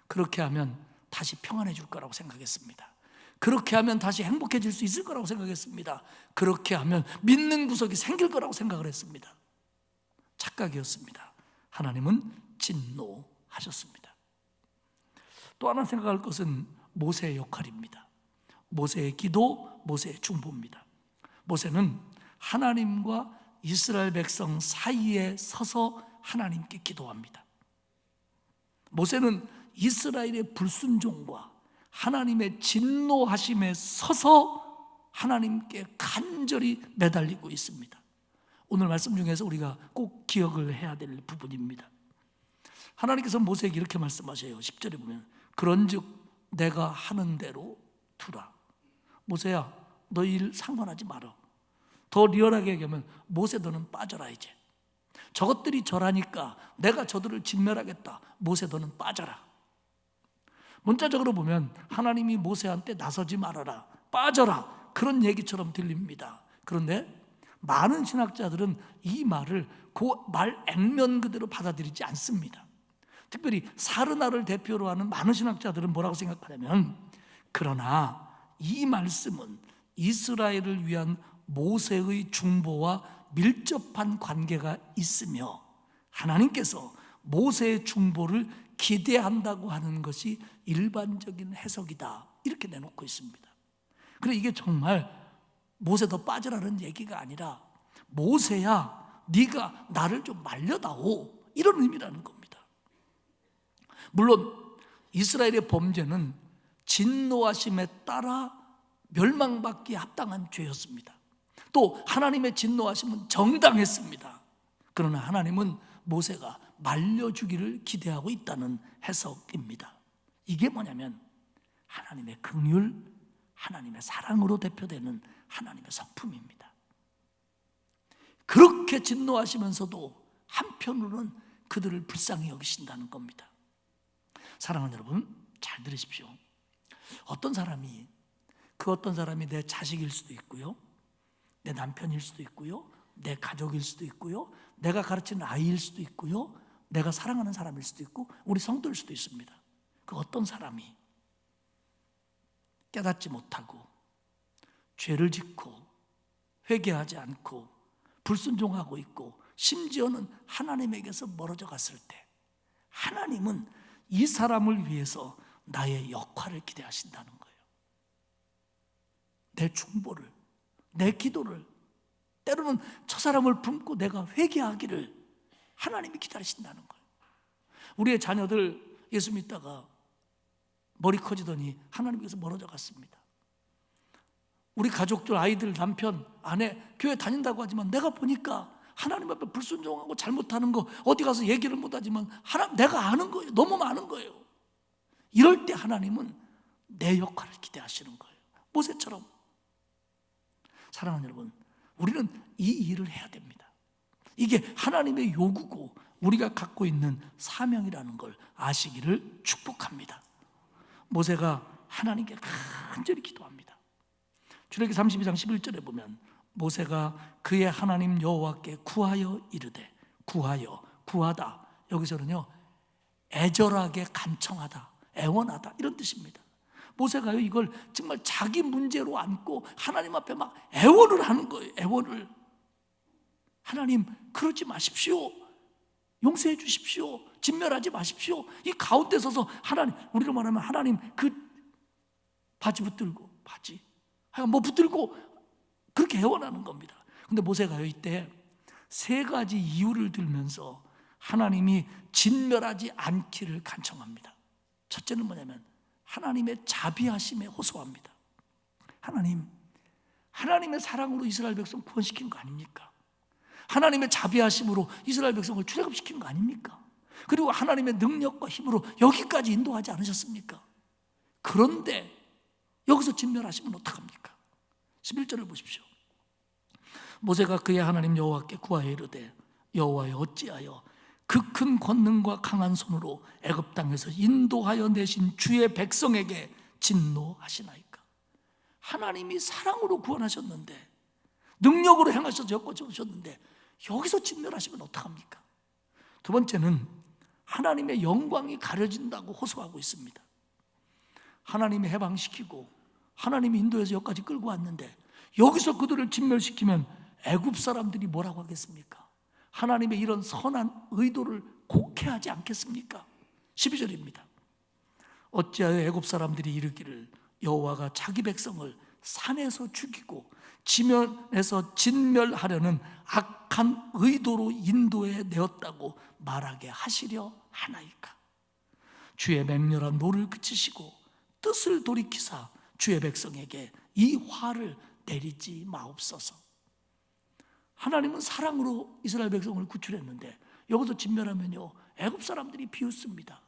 [SPEAKER 3] 그렇게 하면 다시 평안해질 거라고 생각했습니다. 그렇게 하면 다시 행복해질 수 있을 거라고 생각했습니다. 그렇게 하면 믿는 구석이 생길 거라고 생각을 했습니다. 착각이었습니다. 하나님은 진노하셨습니다. 또 하나 생각할 것은 모세의 역할입니다. 모세의 기도, 모세의 중보입니다. 모세는 하나님과 이스라엘 백성 사이에 서서 하나님께 기도합니다. 모세는 이스라엘의 불순종과 하나님의 진노하심에 서서 하나님께 간절히 매달리고 있습니다. 오늘 말씀 중에서 우리가 꼭 기억을 해야 될 부분입니다. 하나님께서 모세에게 이렇게 말씀하셔요. 10절에 보면 그런즉 내가 하는 대로 두라. 모세야, 너 일 상관하지 마라. 더 리얼하게 얘기하면 모세 너는 빠져라. 이제 저것들이 저라니까 내가 저들을 진멸하겠다. 모세 너는 빠져라. 문자적으로 보면 하나님이 모세한테 나서지 말아라, 빠져라, 그런 얘기처럼 들립니다. 그런데 많은 신학자들은 이 말을 그 말 액면 그대로 받아들이지 않습니다. 특별히 사르나를 대표로 하는 많은 신학자들은 뭐라고 생각하냐면, 그러나 이 말씀은 이스라엘을 위한 모세의 중보와 밀접한 관계가 있으며 하나님께서 모세의 중보를 기대한다고 하는 것이 일반적인 해석이다, 이렇게 내놓고 있습니다. 그래, 이게 정말 모세 더 빠져라는 얘기가 아니라 모세야 네가 나를 좀 말려다오, 이런 의미라는 겁니다. 물론 이스라엘의 범죄는 진노하심에 따라 멸망받기에 합당한 죄였습니다. 또 하나님의 진노하심은 정당했습니다. 그러나 하나님은 모세가 말려주기를 기대하고 있다는 해석입니다. 이게 뭐냐면 하나님의 긍휼, 하나님의 사랑으로 대표되는 하나님의 성품입니다. 그렇게 진노하시면서도 한편으로는 그들을 불쌍히 여기신다는 겁니다. 사랑하는 여러분, 잘 들으십시오. 어떤 사람이 내 자식일 수도 있고요, 내 남편일 수도 있고요, 내 가족일 수도 있고요, 내가 가르치는 아이일 수도 있고요, 내가 사랑하는 사람일 수도 있고 우리 성도일 수도 있습니다. 그 어떤 사람이 깨닫지 못하고 죄를 짓고 회개하지 않고 불순종하고 있고 심지어는 하나님에게서 멀어져 갔을 때 하나님은 이 사람을 위해서 나의 역할을 기대하신다는 거예요. 내 중보를, 내 기도를, 때로는 저 사람을 품고 내가 회개하기를 하나님이 기다리신다는 거예요. 우리의 자녀들 예수 믿다가 머리 커지더니 하나님께서 멀어져 갔습니다. 우리 가족들, 아이들, 남편, 아내 교회 다닌다고 하지만 내가 보니까 하나님 앞에 불순종하고 잘못하는 거 어디 가서 얘기를 못하지만 내가 아는 거예요. 너무 많은 거예요. 이럴 때 하나님은 내 역할을 기대하시는 거예요. 모세처럼. 사랑하는 여러분, 우리는 이 일을 해야 됩니다. 이게 하나님의 요구고 우리가 갖고 있는 사명이라는 걸 아시기를 축복합니다. 모세가 하나님께 간절히 기도합니다. 출애기 32장 11절에 보면 모세가 그의 하나님 여호와께 구하여 이르되, 구하다, 여기서는요 애절하게 간청하다, 애원하다 이런 뜻입니다. 모세가요 이걸 정말 자기 문제로 안고 하나님 앞에 막 애원을 하는 거예요. 애원을. 하나님 그러지 마십시오. 용서해 주십시오. 진멸하지 마십시오. 이 가운데 서서 하나님, 우리로 말하면 하나님 그 바지 붙들고, 바지 하여간 뭐 붙들고 그렇게 애원하는 겁니다. 근데 모세가요 이때 세 가지 이유를 들면서 하나님이 진멸하지 않기를 간청합니다. 첫째는 뭐냐면 하나님의 자비하심에 호소합니다. 하나님의 사랑으로 이스라엘 백성 구원시킨 거 아닙니까? 하나님의 자비하심으로 이스라엘 백성을 출애굽시킨 거 아닙니까? 그리고 하나님의 능력과 힘으로 여기까지 인도하지 않으셨습니까? 그런데 여기서 진멸하시면 어떡합니까? 11절을 보십시오. 모세가 그의 하나님 여호와께 구하여 이르되, 여호와여 어찌하여 그 큰 권능과 강한 손으로 애굽 땅에서 인도하여 내신 주의 백성에게 진노하시나이까? 하나님이 사랑으로 구원하셨는데, 능력으로 행하셔서 엮어주셨는데 여기서 진멸하시면 어떡합니까? 두 번째는 하나님의 영광이 가려진다고 호소하고 있습니다. 하나님이 해방시키고 하나님이 인도해서 여기까지 끌고 왔는데 여기서 그들을 진멸시키면 애굽 사람들이 뭐라고 하겠습니까? 하나님의 이런 선한 의도를 곡해하지 않겠습니까? 12절입니다. 어찌하여 애굽 사람들이 이르기를 여호와가 자기 백성을 산에서 죽이고 지면에서 진멸하려는 악한 의도로 인도해 내었다고 말하게 하시려 하나이까? 주의 맹렬한 노를 그치시고 뜻을 돌이키사 주의 백성에게 이 화를 내리지 마옵소서. 하나님은 사랑으로 이스라엘 백성을 구출했는데 여기서 진멸하면요 애굽 사람들이 비웃습니다.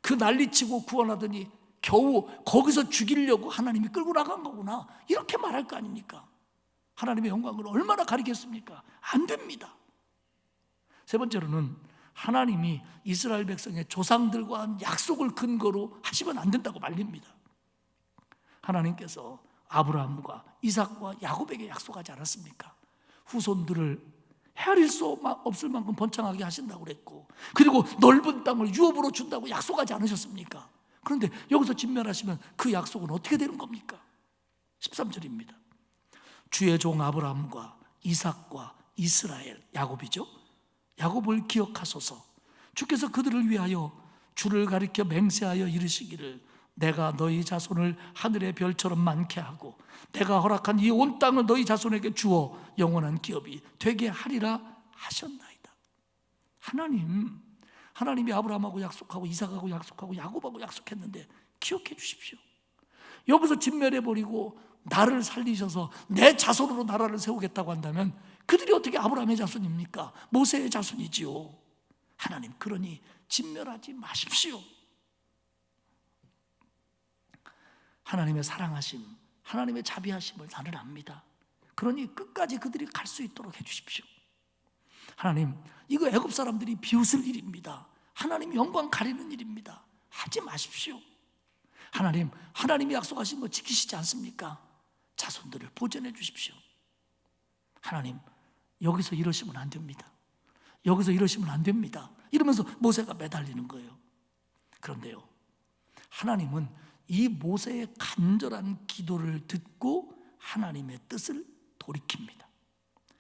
[SPEAKER 3] 그 난리치고 구원하더니 겨우 거기서 죽이려고 하나님이 끌고 나간 거구나 이렇게 말할 거 아닙니까? 하나님의 영광을 얼마나 가리겠습니까? 안 됩니다. 세 번째로는 하나님이 이스라엘 백성의 조상들과 한 약속을 근거로 하시면 안 된다고 말립니다. 하나님께서 아브라함과 이삭과 야곱에게 약속하지 않았습니까? 후손들을 헤아릴 수 없을 만큼 번창하게 하신다고 그랬고, 그리고 넓은 땅을 유업으로 준다고 약속하지 않으셨습니까? 그런데 여기서 진멸하시면 그 약속은 어떻게 되는 겁니까? 13절입니다. 주의 종 아브라함과 이삭과 이스라엘, 야곱이죠. 야곱을 기억하소서. 주께서 그들을 위하여 주를 가리켜 맹세하여 이르시기를 내가 너희 자손을 하늘의 별처럼 많게 하고 내가 허락한 이 온 땅을 너희 자손에게 주어 영원한 기업이 되게 하리라 하셨나이다. 하나님이 아브라함하고 약속하고 이삭하고 약속하고 야곱하고 약속했는데 기억해 주십시오. 여기서 진멸해버리고 나를 살리셔서 내 자손으로 나라를 세우겠다고 한다면 그들이 어떻게 아브라함의 자손입니까? 모세의 자손이지요. 하나님 그러니 진멸하지 마십시오. 하나님의 사랑하심, 하나님의 자비하심을 나는 압니다. 그러니 끝까지 그들이 갈 수 있도록 해주십시오. 하나님, 이거 애굽 사람들이 비웃을 일입니다. 하나님 영광 가리는 일입니다. 하지 마십시오. 하나님이 약속하신 거 지키시지 않습니까? 자손들을 보존해 주십시오. 하나님, 여기서 이러시면 안 됩니다. 여기서 이러시면 안 됩니다. 이러면서 모세가 매달리는 거예요. 그런데요, 하나님은 이 모세의 간절한 기도를 듣고 하나님의 뜻을 돌이킵니다.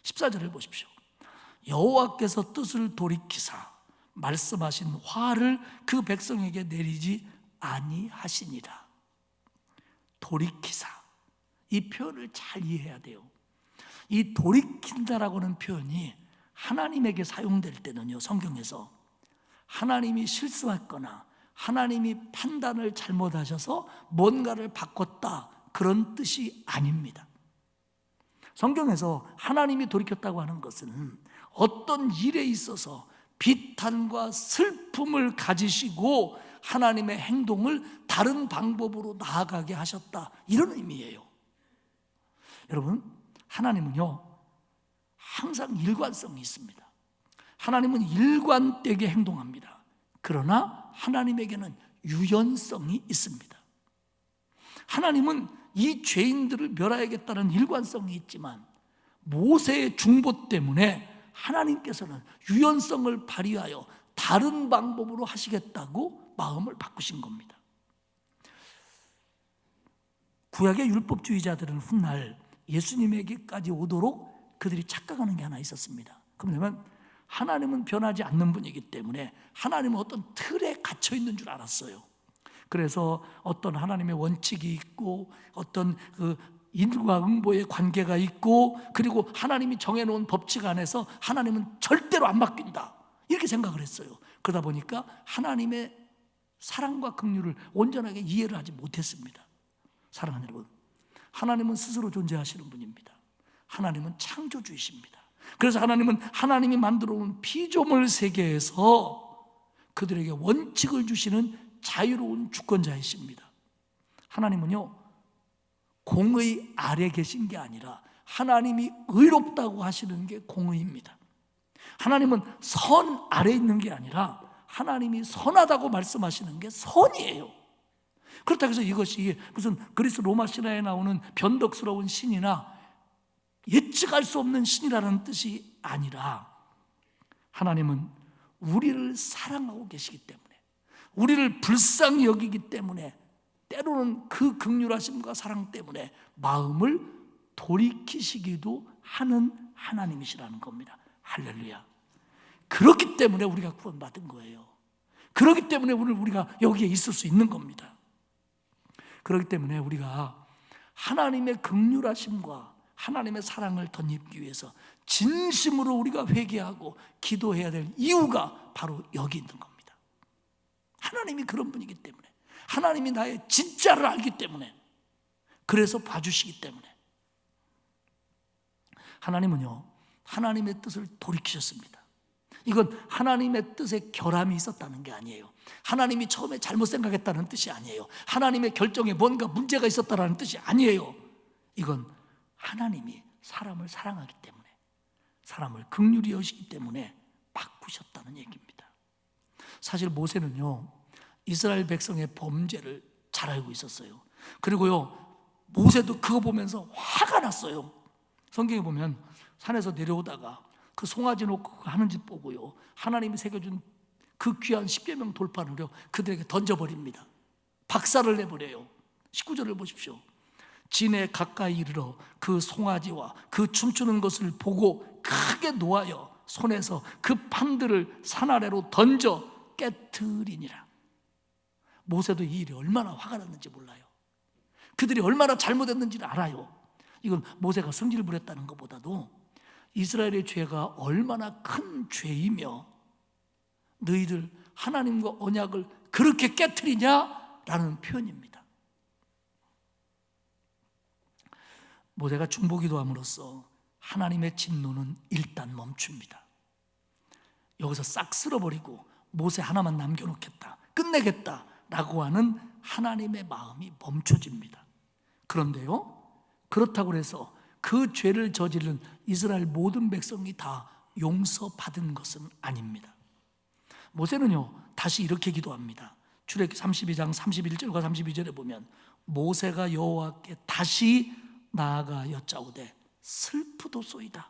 [SPEAKER 3] 14절을 보십시오. 여호와께서 뜻을 돌이키사 말씀하신 화를 그 백성에게 내리지 아니하시니라. 돌이키사, 이 표현을 잘 이해해야 돼요. 이 돌이킨다라고 하는 표현이 하나님에게 사용될 때는요, 성경에서 하나님이 실수했거나 하나님이 판단을 잘못하셔서 뭔가를 바꿨다, 그런 뜻이 아닙니다. 성경에서 하나님이 돌이켰다고 하는 것은 어떤 일에 있어서 비탄과 슬픔을 가지시고 하나님의 행동을 다른 방법으로 나아가게 하셨다, 이런 의미예요. 여러분, 하나님은요 항상 일관성이 있습니다. 하나님은 일관되게 행동합니다. 그러나 하나님에게는 유연성이 있습니다. 하나님은 이 죄인들을 멸하야겠다는 일관성이 있지만 모세의 중보 때문에 하나님께서는 유연성을 발휘하여 다른 방법으로 하시겠다고 마음을 바꾸신 겁니다. 구약의 율법주의자들은 훗날 예수님에게까지 오도록 그들이 착각하는 게 하나 있었습니다. 그러면 하나님은 변하지 않는 분이기 때문에 하나님은 어떤 틀에 갇혀 있는 줄 알았어요. 그래서 어떤 하나님의 원칙이 있고 어떤 그 인과 응보의 관계가 있고, 그리고 하나님이 정해놓은 법칙 안에서 하나님은 절대로 안 바뀐다, 이렇게 생각을 했어요. 그러다 보니까 하나님의 사랑과 긍휼을 온전하게 이해를 하지 못했습니다. 사랑하는 여러분, 하나님은 스스로 존재하시는 분입니다. 하나님은 창조주이십니다. 그래서 하나님은 하나님이 만들어 놓은 피조물 세계에서 그들에게 원칙을 주시는 자유로운 주권자이십니다. 하나님은요 공의 아래 계신 게 아니라 하나님이 의롭다고 하시는 게 공의입니다. 하나님은 선 아래 있는 게 아니라 하나님이 선하다고 말씀하시는 게 선이에요. 그렇다고 해서 이것이 무슨 그리스 로마 신화에 나오는 변덕스러운 신이나 예측할 수 없는 신이라는 뜻이 아니라, 하나님은 우리를 사랑하고 계시기 때문에, 우리를 불쌍히 여기기 때문에, 때로는 그 긍휼하심과 사랑 때문에 마음을 돌이키시기도 하는 하나님이시라는 겁니다. 할렐루야. 그렇기 때문에 우리가 구원받은 거예요. 그렇기 때문에 오늘 우리가 여기에 있을 수 있는 겁니다. 그렇기 때문에 우리가 하나님의 긍휼하심과 하나님의 사랑을 덧입기 위해서 진심으로 우리가 회개하고 기도해야 될 이유가 바로 여기 있는 겁니다. 하나님이 그런 분이기 때문에, 하나님이 나의 진짜를 알기 때문에, 그래서 봐주시기 때문에. 하나님은요 하나님의 뜻을 돌이키셨습니다. 이건 하나님의 뜻에 결함이 있었다는 게 아니에요. 하나님이 처음에 잘못 생각했다는 뜻이 아니에요. 하나님의 결정에 뭔가 문제가 있었다는 뜻이 아니에요. 이건 하나님이 사람을 사랑하기 때문에, 사람을 긍휼히 여시기 때문에 바꾸셨다는 얘기입니다. 사실 모세는요 이스라엘 백성의 범죄를 잘 알고 있었어요. 그리고요 모세도 그거 보면서 화가 났어요. 성경에 보면 산에서 내려오다가 그 송아지 놓고 하는 짓 보고요, 하나님이 새겨준 그 귀한 십계명 돌판을요 그들에게 던져버립니다. 박살을 내버려요. 19절을 보십시오. 진에 가까이 이르러 그 송아지와 그 춤추는 것을 보고 크게 노하여 손에서 그 판들을 산 아래로 던져 깨트리니라. 모세도 이 일이 얼마나 화가 났는지 몰라요. 그들이 얼마나 잘못했는지를 알아요. 이건 모세가 성질을 부렸다는 것보다도 이스라엘의 죄가 얼마나 큰 죄이며 너희들 하나님과 언약을 그렇게 깨트리냐라는 표현입니다. 모세가 중보기도함으로써 하나님의 진노는 일단 멈춥니다. 여기서 싹 쓸어버리고 모세 하나만 남겨놓겠다, 끝내겠다라고 하는 하나님의 마음이 멈춰집니다. 그런데요, 그렇다고 해서 그 죄를 저지른 이스라엘 모든 백성이 다 용서받은 것은 아닙니다. 모세는요 다시 이렇게 기도합니다. 출애굽기 32장 31절과 32절에 보면 모세가 여호와께 다시 나아가 여짜오되 슬프도소이다.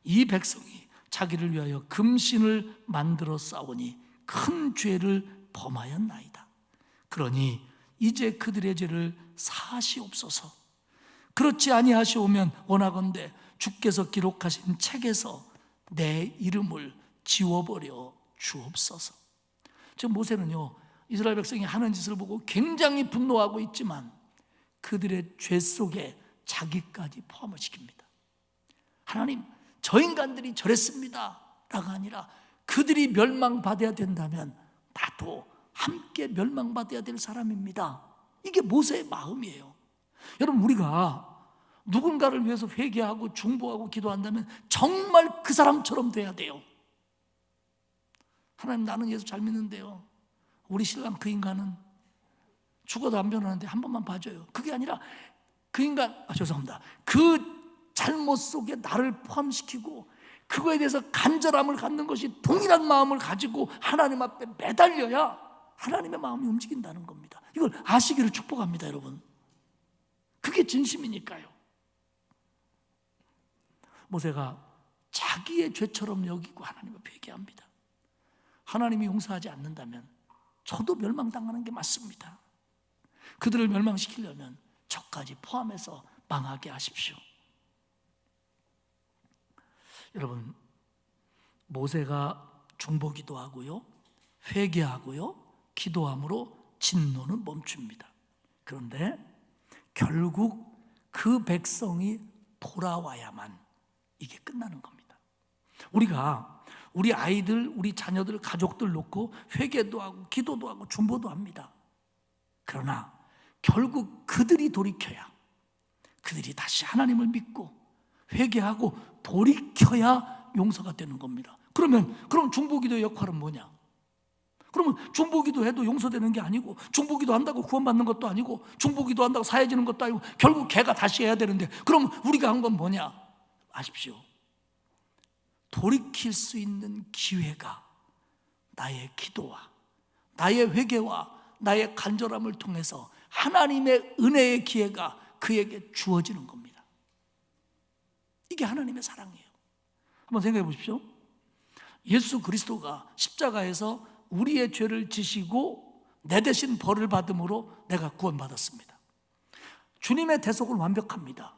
[SPEAKER 3] 이 백성이 자기를 위하여 금신을 만들어 싸우니 큰 죄를 범하였나이다. 그러니 이제 그들의 죄를 사하시옵소서. 그렇지 아니하시오면 원하건대 주께서 기록하신 책에서 내 이름을 지워버려 주옵소서. 지금 모세는요 이스라엘 백성이 하는 짓을 보고 굉장히 분노하고 있지만 그들의 죄 속에 자기까지 포함을 시킵니다. 하나님, 저 인간들이 저랬습니다 라가 아니라 그들이 멸망받아야 된다면 나도 함께 멸망받아야 될 사람입니다. 이게 모세의 마음이에요. 여러분, 우리가 누군가를 위해서 회개하고 중보하고 기도한다면 정말 그 사람처럼 돼야 돼요. 하나님, 나는 예수 잘 믿는데요, 우리 신랑 그 인간은 죽어도 안 변하는데 한 번만 봐줘요. 그게 아니라 그 인간, 죄송합니다, 그 잘못 속에 나를 포함시키고 그거에 대해서 간절함을 갖는 것이 동일한 마음을 가지고 하나님 앞에 매달려야 하나님의 마음이 움직인다는 겁니다. 이걸 아시기를 축복합니다, 여러분. 그게 진심이니까요. 모세가 자기의 죄처럼 여기고 하나님 앞에 회개합니다. 하나님이 용서하지 않는다면 저도 멸망당하는 게 맞습니다. 그들을 멸망시키려면 저까지 포함해서 망하게 하십시오. 여러분, 모세가 중보기도 하고요, 회개하고요, 기도함으로 진노는 멈춥니다. 그런데 결국 그 백성이 돌아와야만 이게 끝나는 겁니다. 우리가 우리 아이들, 우리 자녀들, 가족들 놓고 회개도 하고 기도도 하고 중보도 합니다. 그러나 결국 그들이 돌이켜야, 그들이 다시 하나님을 믿고 회개하고 돌이켜야 용서가 되는 겁니다. 그럼 중보기도의 역할은 뭐냐? 그러면 중보기도 해도 용서되는 게 아니고, 중보기도 한다고 구원받는 것도 아니고, 중보기도 한다고 사해지는 것도 아니고, 결국 걔가 다시 해야 되는데, 그럼 우리가 한 건 뭐냐? 아십시오, 돌이킬 수 있는 기회가 나의 기도와 나의 회개와 나의 간절함을 통해서 하나님의 은혜의 기회가 그에게 주어지는 겁니다. 이게 하나님의 사랑이에요. 한번 생각해 보십시오. 예수 그리스도가 십자가에서 우리의 죄를 지시고 내 대신 벌을 받음으로 내가 구원받았습니다. 주님의 대속은 완벽합니다.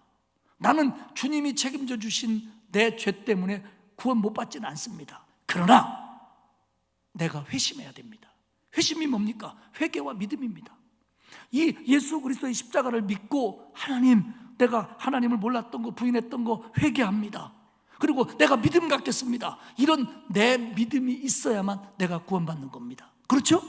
[SPEAKER 3] 나는 주님이 책임져 주신 내 죄 때문에 구원 못 받지는 않습니다. 그러나 내가 회심해야 됩니다. 회심이 뭡니까? 회개와 믿음입니다. 이 예수 그리스도의 십자가를 믿고, 하나님, 내가 하나님을 몰랐던 거, 부인했던 거 회개합니다. 그리고 내가 믿음 갖겠습니다. 이런 내 믿음이 있어야만 내가 구원받는 겁니다. 그렇죠?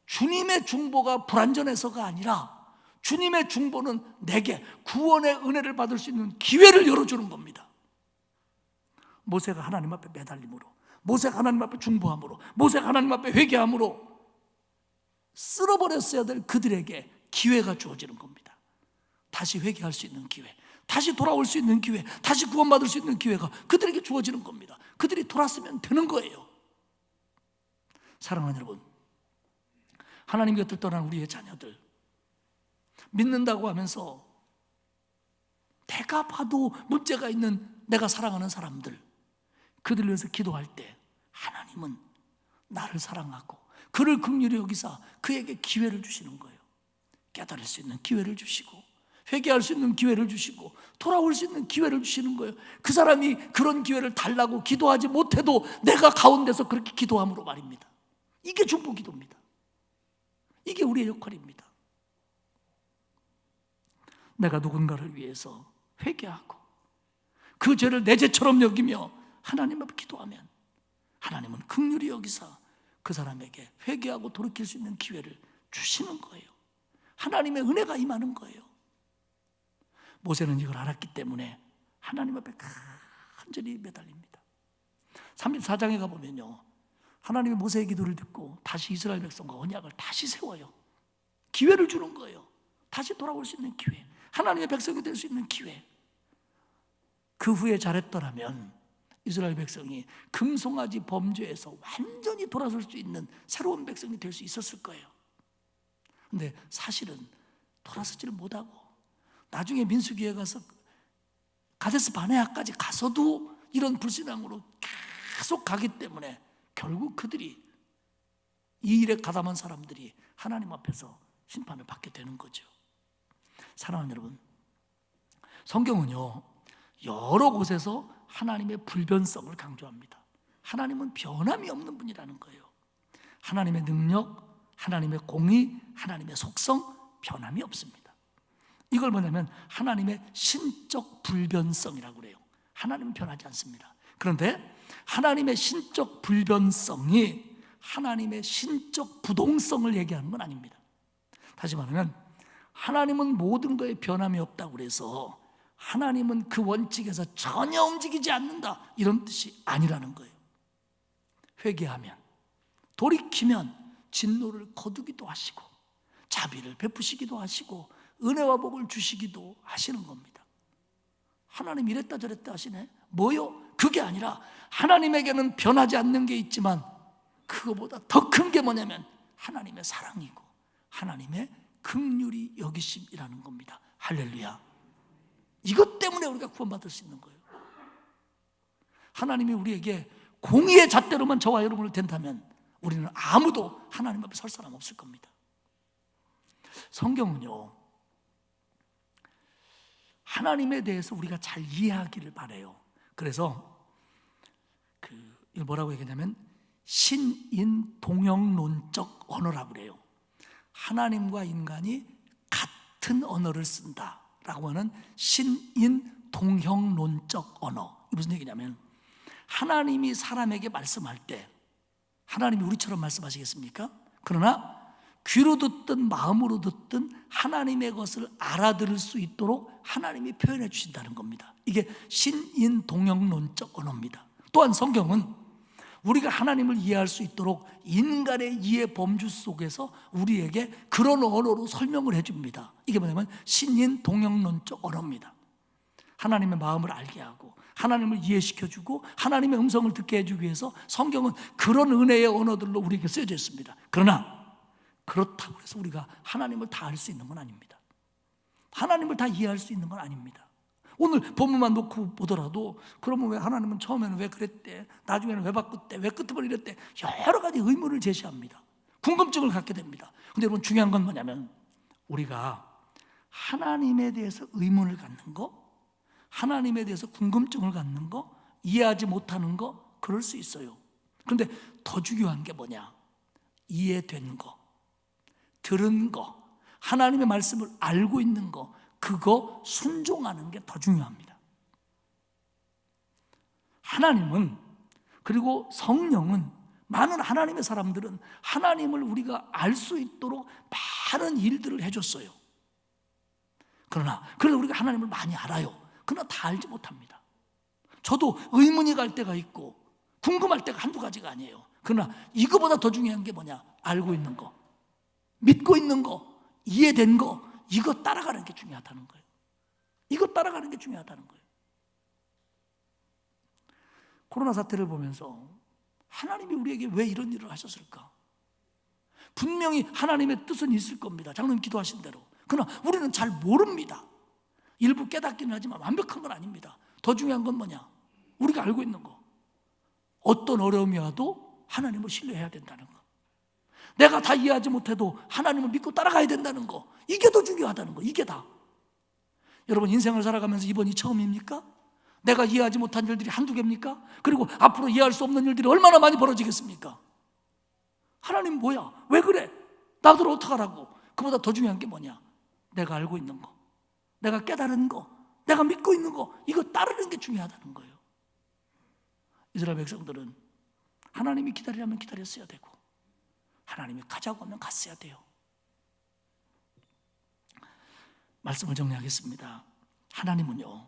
[SPEAKER 3] 주님의 중보가 불완전해서가 아니라 주님의 중보는 내게 구원의 은혜를 받을 수 있는 기회를 열어주는 겁니다. 모세가 하나님 앞에 매달림으로, 모세가 하나님 앞에 중보함으로, 모세가 하나님 앞에 회개함으로 쓸어버렸어야 될 그들에게 기회가 주어지는 겁니다. 다시 회개할 수 있는 기회, 다시 돌아올 수 있는 기회, 다시 구원받을 수 있는 기회가 그들에게 주어지는 겁니다. 그들이 돌았으면 되는 거예요. 사랑하는 여러분, 하나님 곁을 떠난 우리의 자녀들, 믿는다고 하면서 내가 봐도 문제가 있는 내가 사랑하는 사람들, 그들을 위해서 기도할 때 하나님은 나를 사랑하고 그를 긍휼히 여기사 그에게 기회를 주시는 거예요. 깨달을 수 있는 기회를 주시고, 회개할 수 있는 기회를 주시고, 돌아올 수 있는 기회를 주시는 거예요. 그 사람이 그런 기회를 달라고 기도하지 못해도 내가 가운데서 그렇게 기도함으로 말입니다. 이게 중보기도입니다. 이게 우리의 역할입니다. 내가 누군가를 위해서 회개하고 그 죄를 내 죄처럼 여기며 하나님 앞에 기도하면 하나님은 긍휼히 여기사 그 사람에게 회개하고 돌이킬 수 있는 기회를 주시는 거예요. 하나님의 은혜가 임하는 거예요. 모세는 이걸 알았기 때문에 하나님 앞에 간절히 매달립니다. 34장에 가보면요, 하나님이 모세의 기도를 듣고 다시 이스라엘 백성과 언약을 다시 세워요. 기회를 주는 거예요. 다시 돌아올 수 있는 기회, 하나님의 백성이 될 수 있는 기회. 그 후에 잘했더라면 이스라엘 백성이 금송아지 범죄에서 완전히 돌아설 수 있는 새로운 백성이 될 수 있었을 거예요. 근데 사실은 돌아서지를 못하고 나중에 민수기에 가서 가데스 바네아까지 가서도 이런 불신앙으로 계속 가기 때문에 결국 그들이, 이 일에 가담한 사람들이 하나님 앞에서 심판을 받게 되는 거죠. 사랑하는 여러분, 성경은요 여러 곳에서 하나님의 불변성을 강조합니다. 하나님은 변함이 없는 분이라는 거예요. 하나님의 능력, 하나님의 공의, 하나님의 속성, 변함이 없습니다. 이걸 뭐냐면 하나님의 신적 불변성이라고 그래요. 하나님은 변하지 않습니다. 그런데 하나님의 신적 불변성이 하나님의 신적 부동성을 얘기하는 건 아닙니다. 다시 말하면 하나님은 모든 거에 변함이 없다고 그래서 하나님은 그 원칙에서 전혀 움직이지 않는다, 이런 뜻이 아니라는 거예요. 회개하면, 돌이키면 진노를 거두기도 하시고 자비를 베푸시기도 하시고 은혜와 복을 주시기도 하시는 겁니다. 하나님 이랬다 저랬다 하시네? 뭐요? 그게 아니라 하나님에게는 변하지 않는 게 있지만 그거보다 더 큰 게 뭐냐면 하나님의 사랑이고 하나님의 긍휼히 여기심이라는 겁니다. 할렐루야. 이것 때문에 우리가 구원받을 수 있는 거예요. 하나님이 우리에게 공의의 잣대로만 저와 여러분을 된다면 우리는 아무도 하나님 앞에 설 사람 없을 겁니다. 성경은요, 하나님에 대해서 우리가 잘 이해하기를 바라요. 그래서 이걸 뭐라고 얘기하냐면 신인동형론적 언어라고 그래요. 하나님과 인간이 같은 언어를 쓴다라고 하는 신인동형론적 언어. 이게 무슨 얘기냐면 하나님이 사람에게 말씀할 때 하나님이 우리처럼 말씀하시겠습니까? 그러나 귀로 듣든 마음으로 듣든 하나님의 것을 알아들을 수 있도록 하나님이 표현해 주신다는 겁니다. 이게 신인동형론적 언어입니다. 또한 성경은 우리가 하나님을 이해할 수 있도록 인간의 이해 범주 속에서 우리에게 그런 언어로 설명을 해줍니다. 이게 뭐냐면 신인동형론적 언어입니다. 하나님의 마음을 알게 하고 하나님을 이해시켜주고 하나님의 음성을 듣게 해주기 위해서 성경은 그런 은혜의 언어들로 우리에게 쓰여져 있습니다. 그러나 그렇다고 해서 우리가 하나님을 다 알 수 있는 건 아닙니다. 하나님을 다 이해할 수 있는 건 아닙니다. 오늘 본문만 놓고 보더라도 그러면 왜 하나님은 처음에는 왜 그랬대, 나중에는 왜 바꿨대, 왜 끝으로 이랬대, 여러 가지 의문을 제시합니다. 궁금증을 갖게 됩니다. 근데 여러분 중요한 건 뭐냐면 우리가 하나님에 대해서 의문을 갖는 거, 하나님에 대해서 궁금증을 갖는 거, 이해하지 못하는 거, 그럴 수 있어요. 그런데 더 중요한 게 뭐냐? 이해된 거, 들은 거, 하나님의 말씀을 알고 있는 거, 그거 순종하는 게 더 중요합니다. 하나님은, 그리고 성령은, 많은 하나님의 사람들은 하나님을 우리가 알 수 있도록 많은 일들을 해줬어요. 그래서 우리가 하나님을 많이 알아요. 그러나 다 알지 못합니다. 저도 의문이 갈 때가 있고 궁금할 때가 한두 가지가 아니에요. 그러나 이거보다 더 중요한 게 뭐냐? 알고 있는 거, 믿고 있는 거, 이해된 거, 이거 따라가는 게 중요하다는 거예요. 이거 따라가는 게 중요하다는 거예요. 코로나 사태를 보면서 하나님이 우리에게 왜 이런 일을 하셨을까? 분명히 하나님의 뜻은 있을 겁니다. 장로님 기도하신 대로. 그러나 우리는 잘 모릅니다. 일부 깨닫기는 하지만 완벽한 건 아닙니다. 더 중요한 건 뭐냐? 우리가 알고 있는 거. 어떤 어려움이 와도 하나님을 신뢰해야 된다는 거. 내가 다 이해하지 못해도 하나님을 믿고 따라가야 된다는 거. 이게 더 중요하다는 거. 이게 다. 여러분 인생을 살아가면서 이번이 처음입니까? 내가 이해하지 못한 일들이 한두 개입니까? 그리고 앞으로 이해할 수 없는 일들이 얼마나 많이 벌어지겠습니까? 하나님 뭐야? 왜 그래? 나들 어떡하라고? 그보다 더 중요한 게 뭐냐? 내가 알고 있는 거, 내가 깨달은 거, 내가 믿고 있는 거, 이거 따르는 게 중요하다는 거예요. 이스라엘 백성들은 하나님이 기다리라면 기다렸어야 되고 하나님이 가자고 하면 갔어야 돼요. 말씀을 정리하겠습니다. 하나님은요,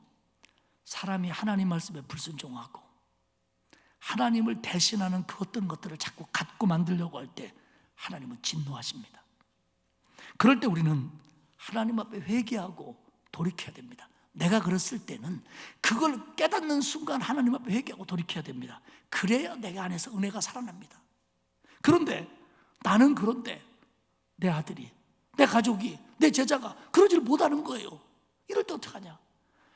[SPEAKER 3] 사람이 하나님 말씀에 불순종하고 하나님을 대신하는 그 어떤 것들을 자꾸 갖고 만들려고 할 때 하나님은 진노하십니다. 그럴 때 우리는 하나님 앞에 회개하고 돌이켜야 됩니다. 내가 그랬을 때는 그걸 깨닫는 순간 하나님 앞에 회개하고 돌이켜야 됩니다. 그래야 내 안에서 은혜가 살아납니다. 그런데 나는 그런데 내 아들이, 내 가족이, 내 제자가 그러질 못하는 거예요. 이럴 때 어떡하냐?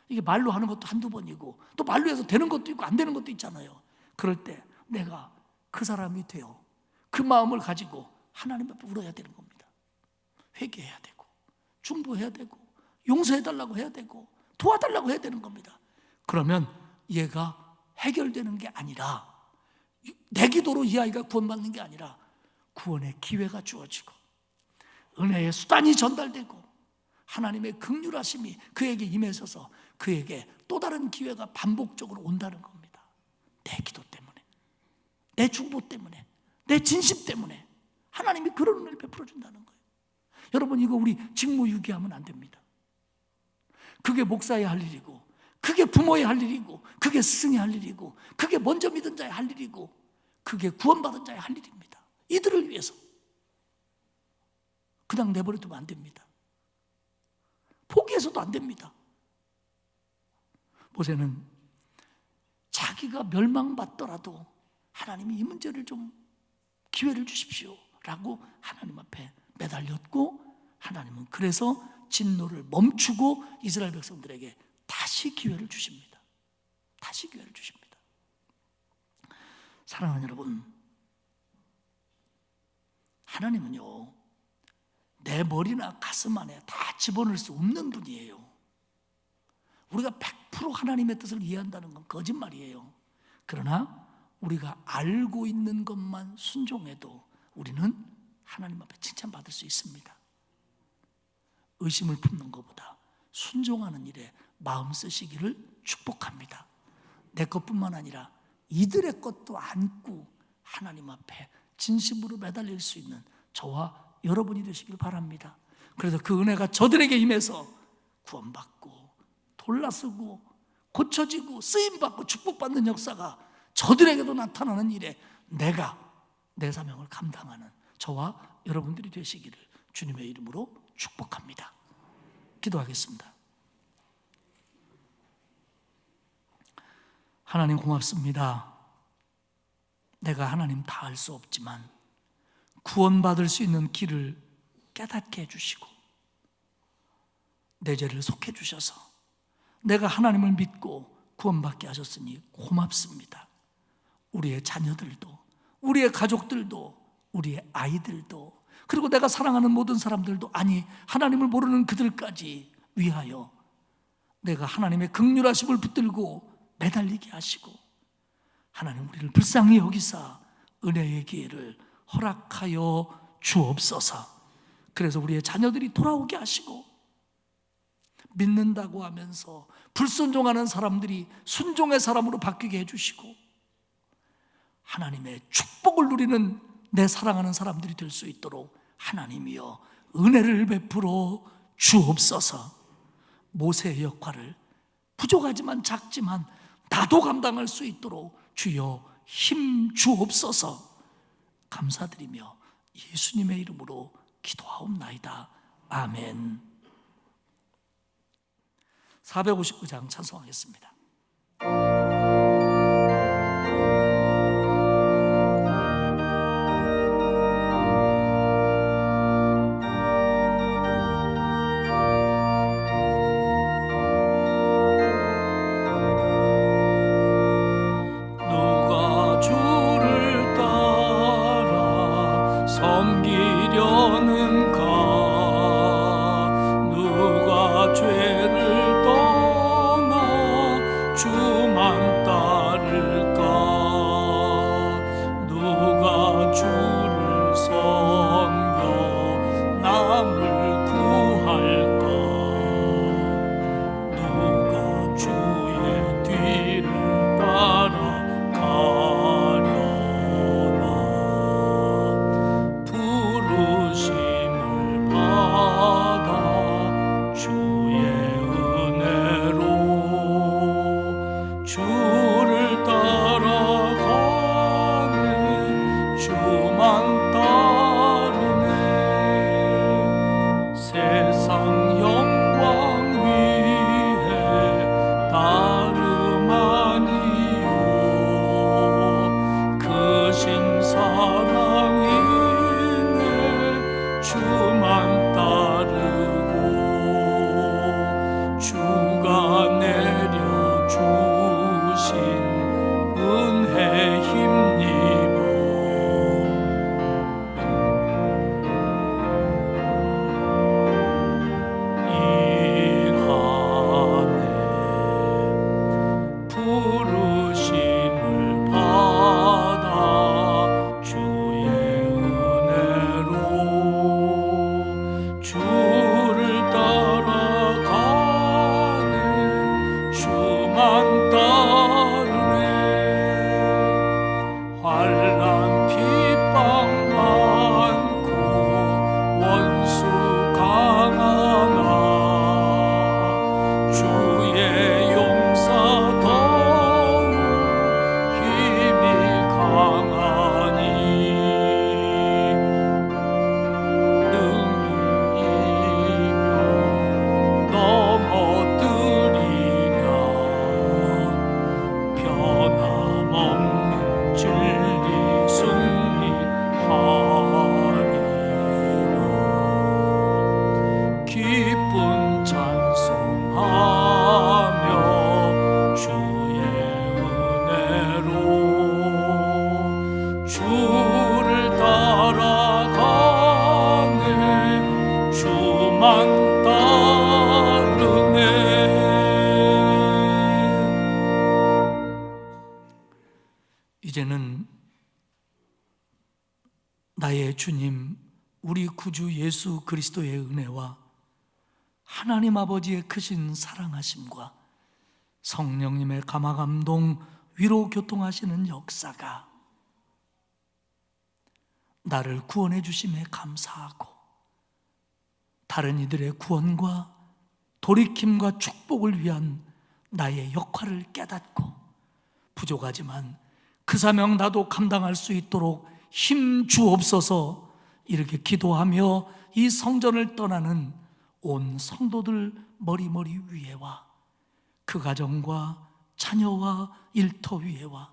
[SPEAKER 3] 이게 말로 하는 것도 한두 번이고 또 말로 해서 되는 것도 있고 안 되는 것도 있잖아요. 그럴 때 내가 그 사람이 되어 그 마음을 가지고 하나님 앞에 울어야 되는 겁니다. 회개해야 되고 중보해야 되고 용서해달라고 해야 되고 도와달라고 해야 되는 겁니다. 그러면 얘가 해결되는 게 아니라, 내 기도로 이 아이가 구원받는 게 아니라 구원의 기회가 주어지고 은혜의 수단이 전달되고 하나님의 긍휼하심이 그에게 임해서서 그에게 또 다른 기회가 반복적으로 온다는 겁니다. 내 기도 때문에, 내 중보 때문에, 내 진심 때문에 하나님이 그런 은혜를 베풀어 준다는 거예요. 여러분, 이거 우리 직무유기하면 안 됩니다. 그게 목사의 할 일이고, 그게 부모의 할 일이고, 그게 스승의 할 일이고, 그게 먼저 믿은 자의 할 일이고, 그게 구원받은 자의 할 일입니다. 이들을 위해서 그냥 내버려두면 안 됩니다. 포기해서도 안 됩니다. 모세는 자기가 멸망받더라도 하나님이 이 문제를 좀 기회를 주십시오 라고 하나님 앞에 매달렸고, 하나님은 그래서 진노를 멈추고 이스라엘 백성들에게 다시 기회를 주십니다. 다시 기회를 주십니다. 사랑하는 여러분, 하나님은요, 내 머리나 가슴 안에 다 집어넣을 수 없는 분이에요. 우리가 100% 하나님의 뜻을 이해한다는 건 거짓말이에요. 그러나 우리가 알고 있는 것만 순종해도 우리는 하나님 앞에 칭찬받을 수 있습니다. 의심을 품는 것보다 순종하는 일에 마음 쓰시기를 축복합니다. 내 것뿐만 아니라 이들의 것도 안고 하나님 앞에 진심으로 매달릴 수 있는 저와 여러분이 되시길 바랍니다. 그래서 그 은혜가 저들에게 임해서 구원받고 돌라서고 고쳐지고 쓰임받고 축복받는 역사가 저들에게도 나타나는 일에 내가 내 사명을 감당하는 저와 여러분들이 되시기를 주님의 이름으로 축복합니다. 기도하겠습니다. 하나님 고맙습니다. 내가 하나님 다 알 수 없지만 구원받을 수 있는 길을 깨닫게 해주시고 내 죄를 속해 주셔서 내가 하나님을 믿고 구원받게 하셨으니 고맙습니다. 우리의 자녀들도, 우리의 가족들도, 우리의 아이들도, 그리고 내가 사랑하는 모든 사람들도, 아니 하나님을 모르는 그들까지 위하여 내가 하나님의 긍휼하심을 붙들고 매달리게 하시고 하나님 우리를 불쌍히 여기사 은혜의 기회를 허락하여 주옵소서. 그래서 우리의 자녀들이 돌아오게 하시고 믿는다고 하면서 불순종하는 사람들이 순종의 사람으로 바뀌게 해주시고 하나님의 축복을 누리는 내 사랑하는 사람들이 될 수 있도록 하나님이여 은혜를 베풀어 주옵소서. 모세의 역할을 부족하지만 작지만 나도 감당할 수 있도록 주여 힘 주옵소서. 감사드리며 예수님의 이름으로 기도하옵나이다. 아멘. 459장 찬송하겠습니다. 누가 주를 따라 섬기려는가? 누가 죄를 떠나 주만 따를까? 누가 주를 섬겨 남을 구할까? 누가 주의 뒤를 따라가려나? 부르심을 주님, 우리 구주 예수 그리스도의 은혜와 하나님 아버지의 크신 사랑하심과 성령님의 감화감동, 위로 교통하시는 역사가 나를 구원해 주심에 감사하고 다른 이들의 구원과 돌이킴과 축복을 위한 나의 역할을 깨닫고 부족하지만 그 사명 나도 감당할 수 있도록 힘 주옵소서 이렇게 기도하며 이 성전을 떠나는 온 성도들 머리 위에와 그 가정과 자녀와 일터 위에와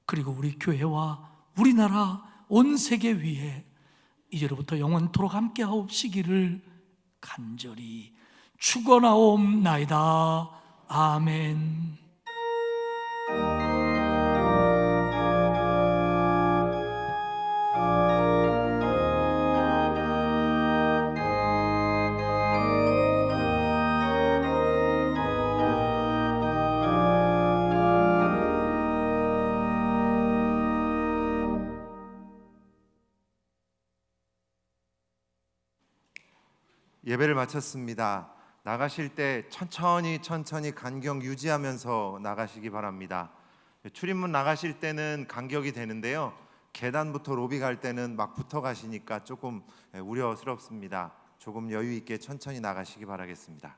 [SPEAKER 3] 그리고 우리 교회와 우리나라 온 세계 위에 이제로부터 영원토록 함께하옵시기를 간절히 축원하옵나이다. 아멘.
[SPEAKER 1] 예배를 마쳤습니다. 나가실 때 천천히 간격 유지하면서 나가시기 바랍니다. 출입문 나가실 때는 간격이 되는데요. 계단부터 로비 갈 때는 막 붙어 가시니까 조금 우려스럽습니다. 조금 여유 있게 천천히 나가시기 바라겠습니다.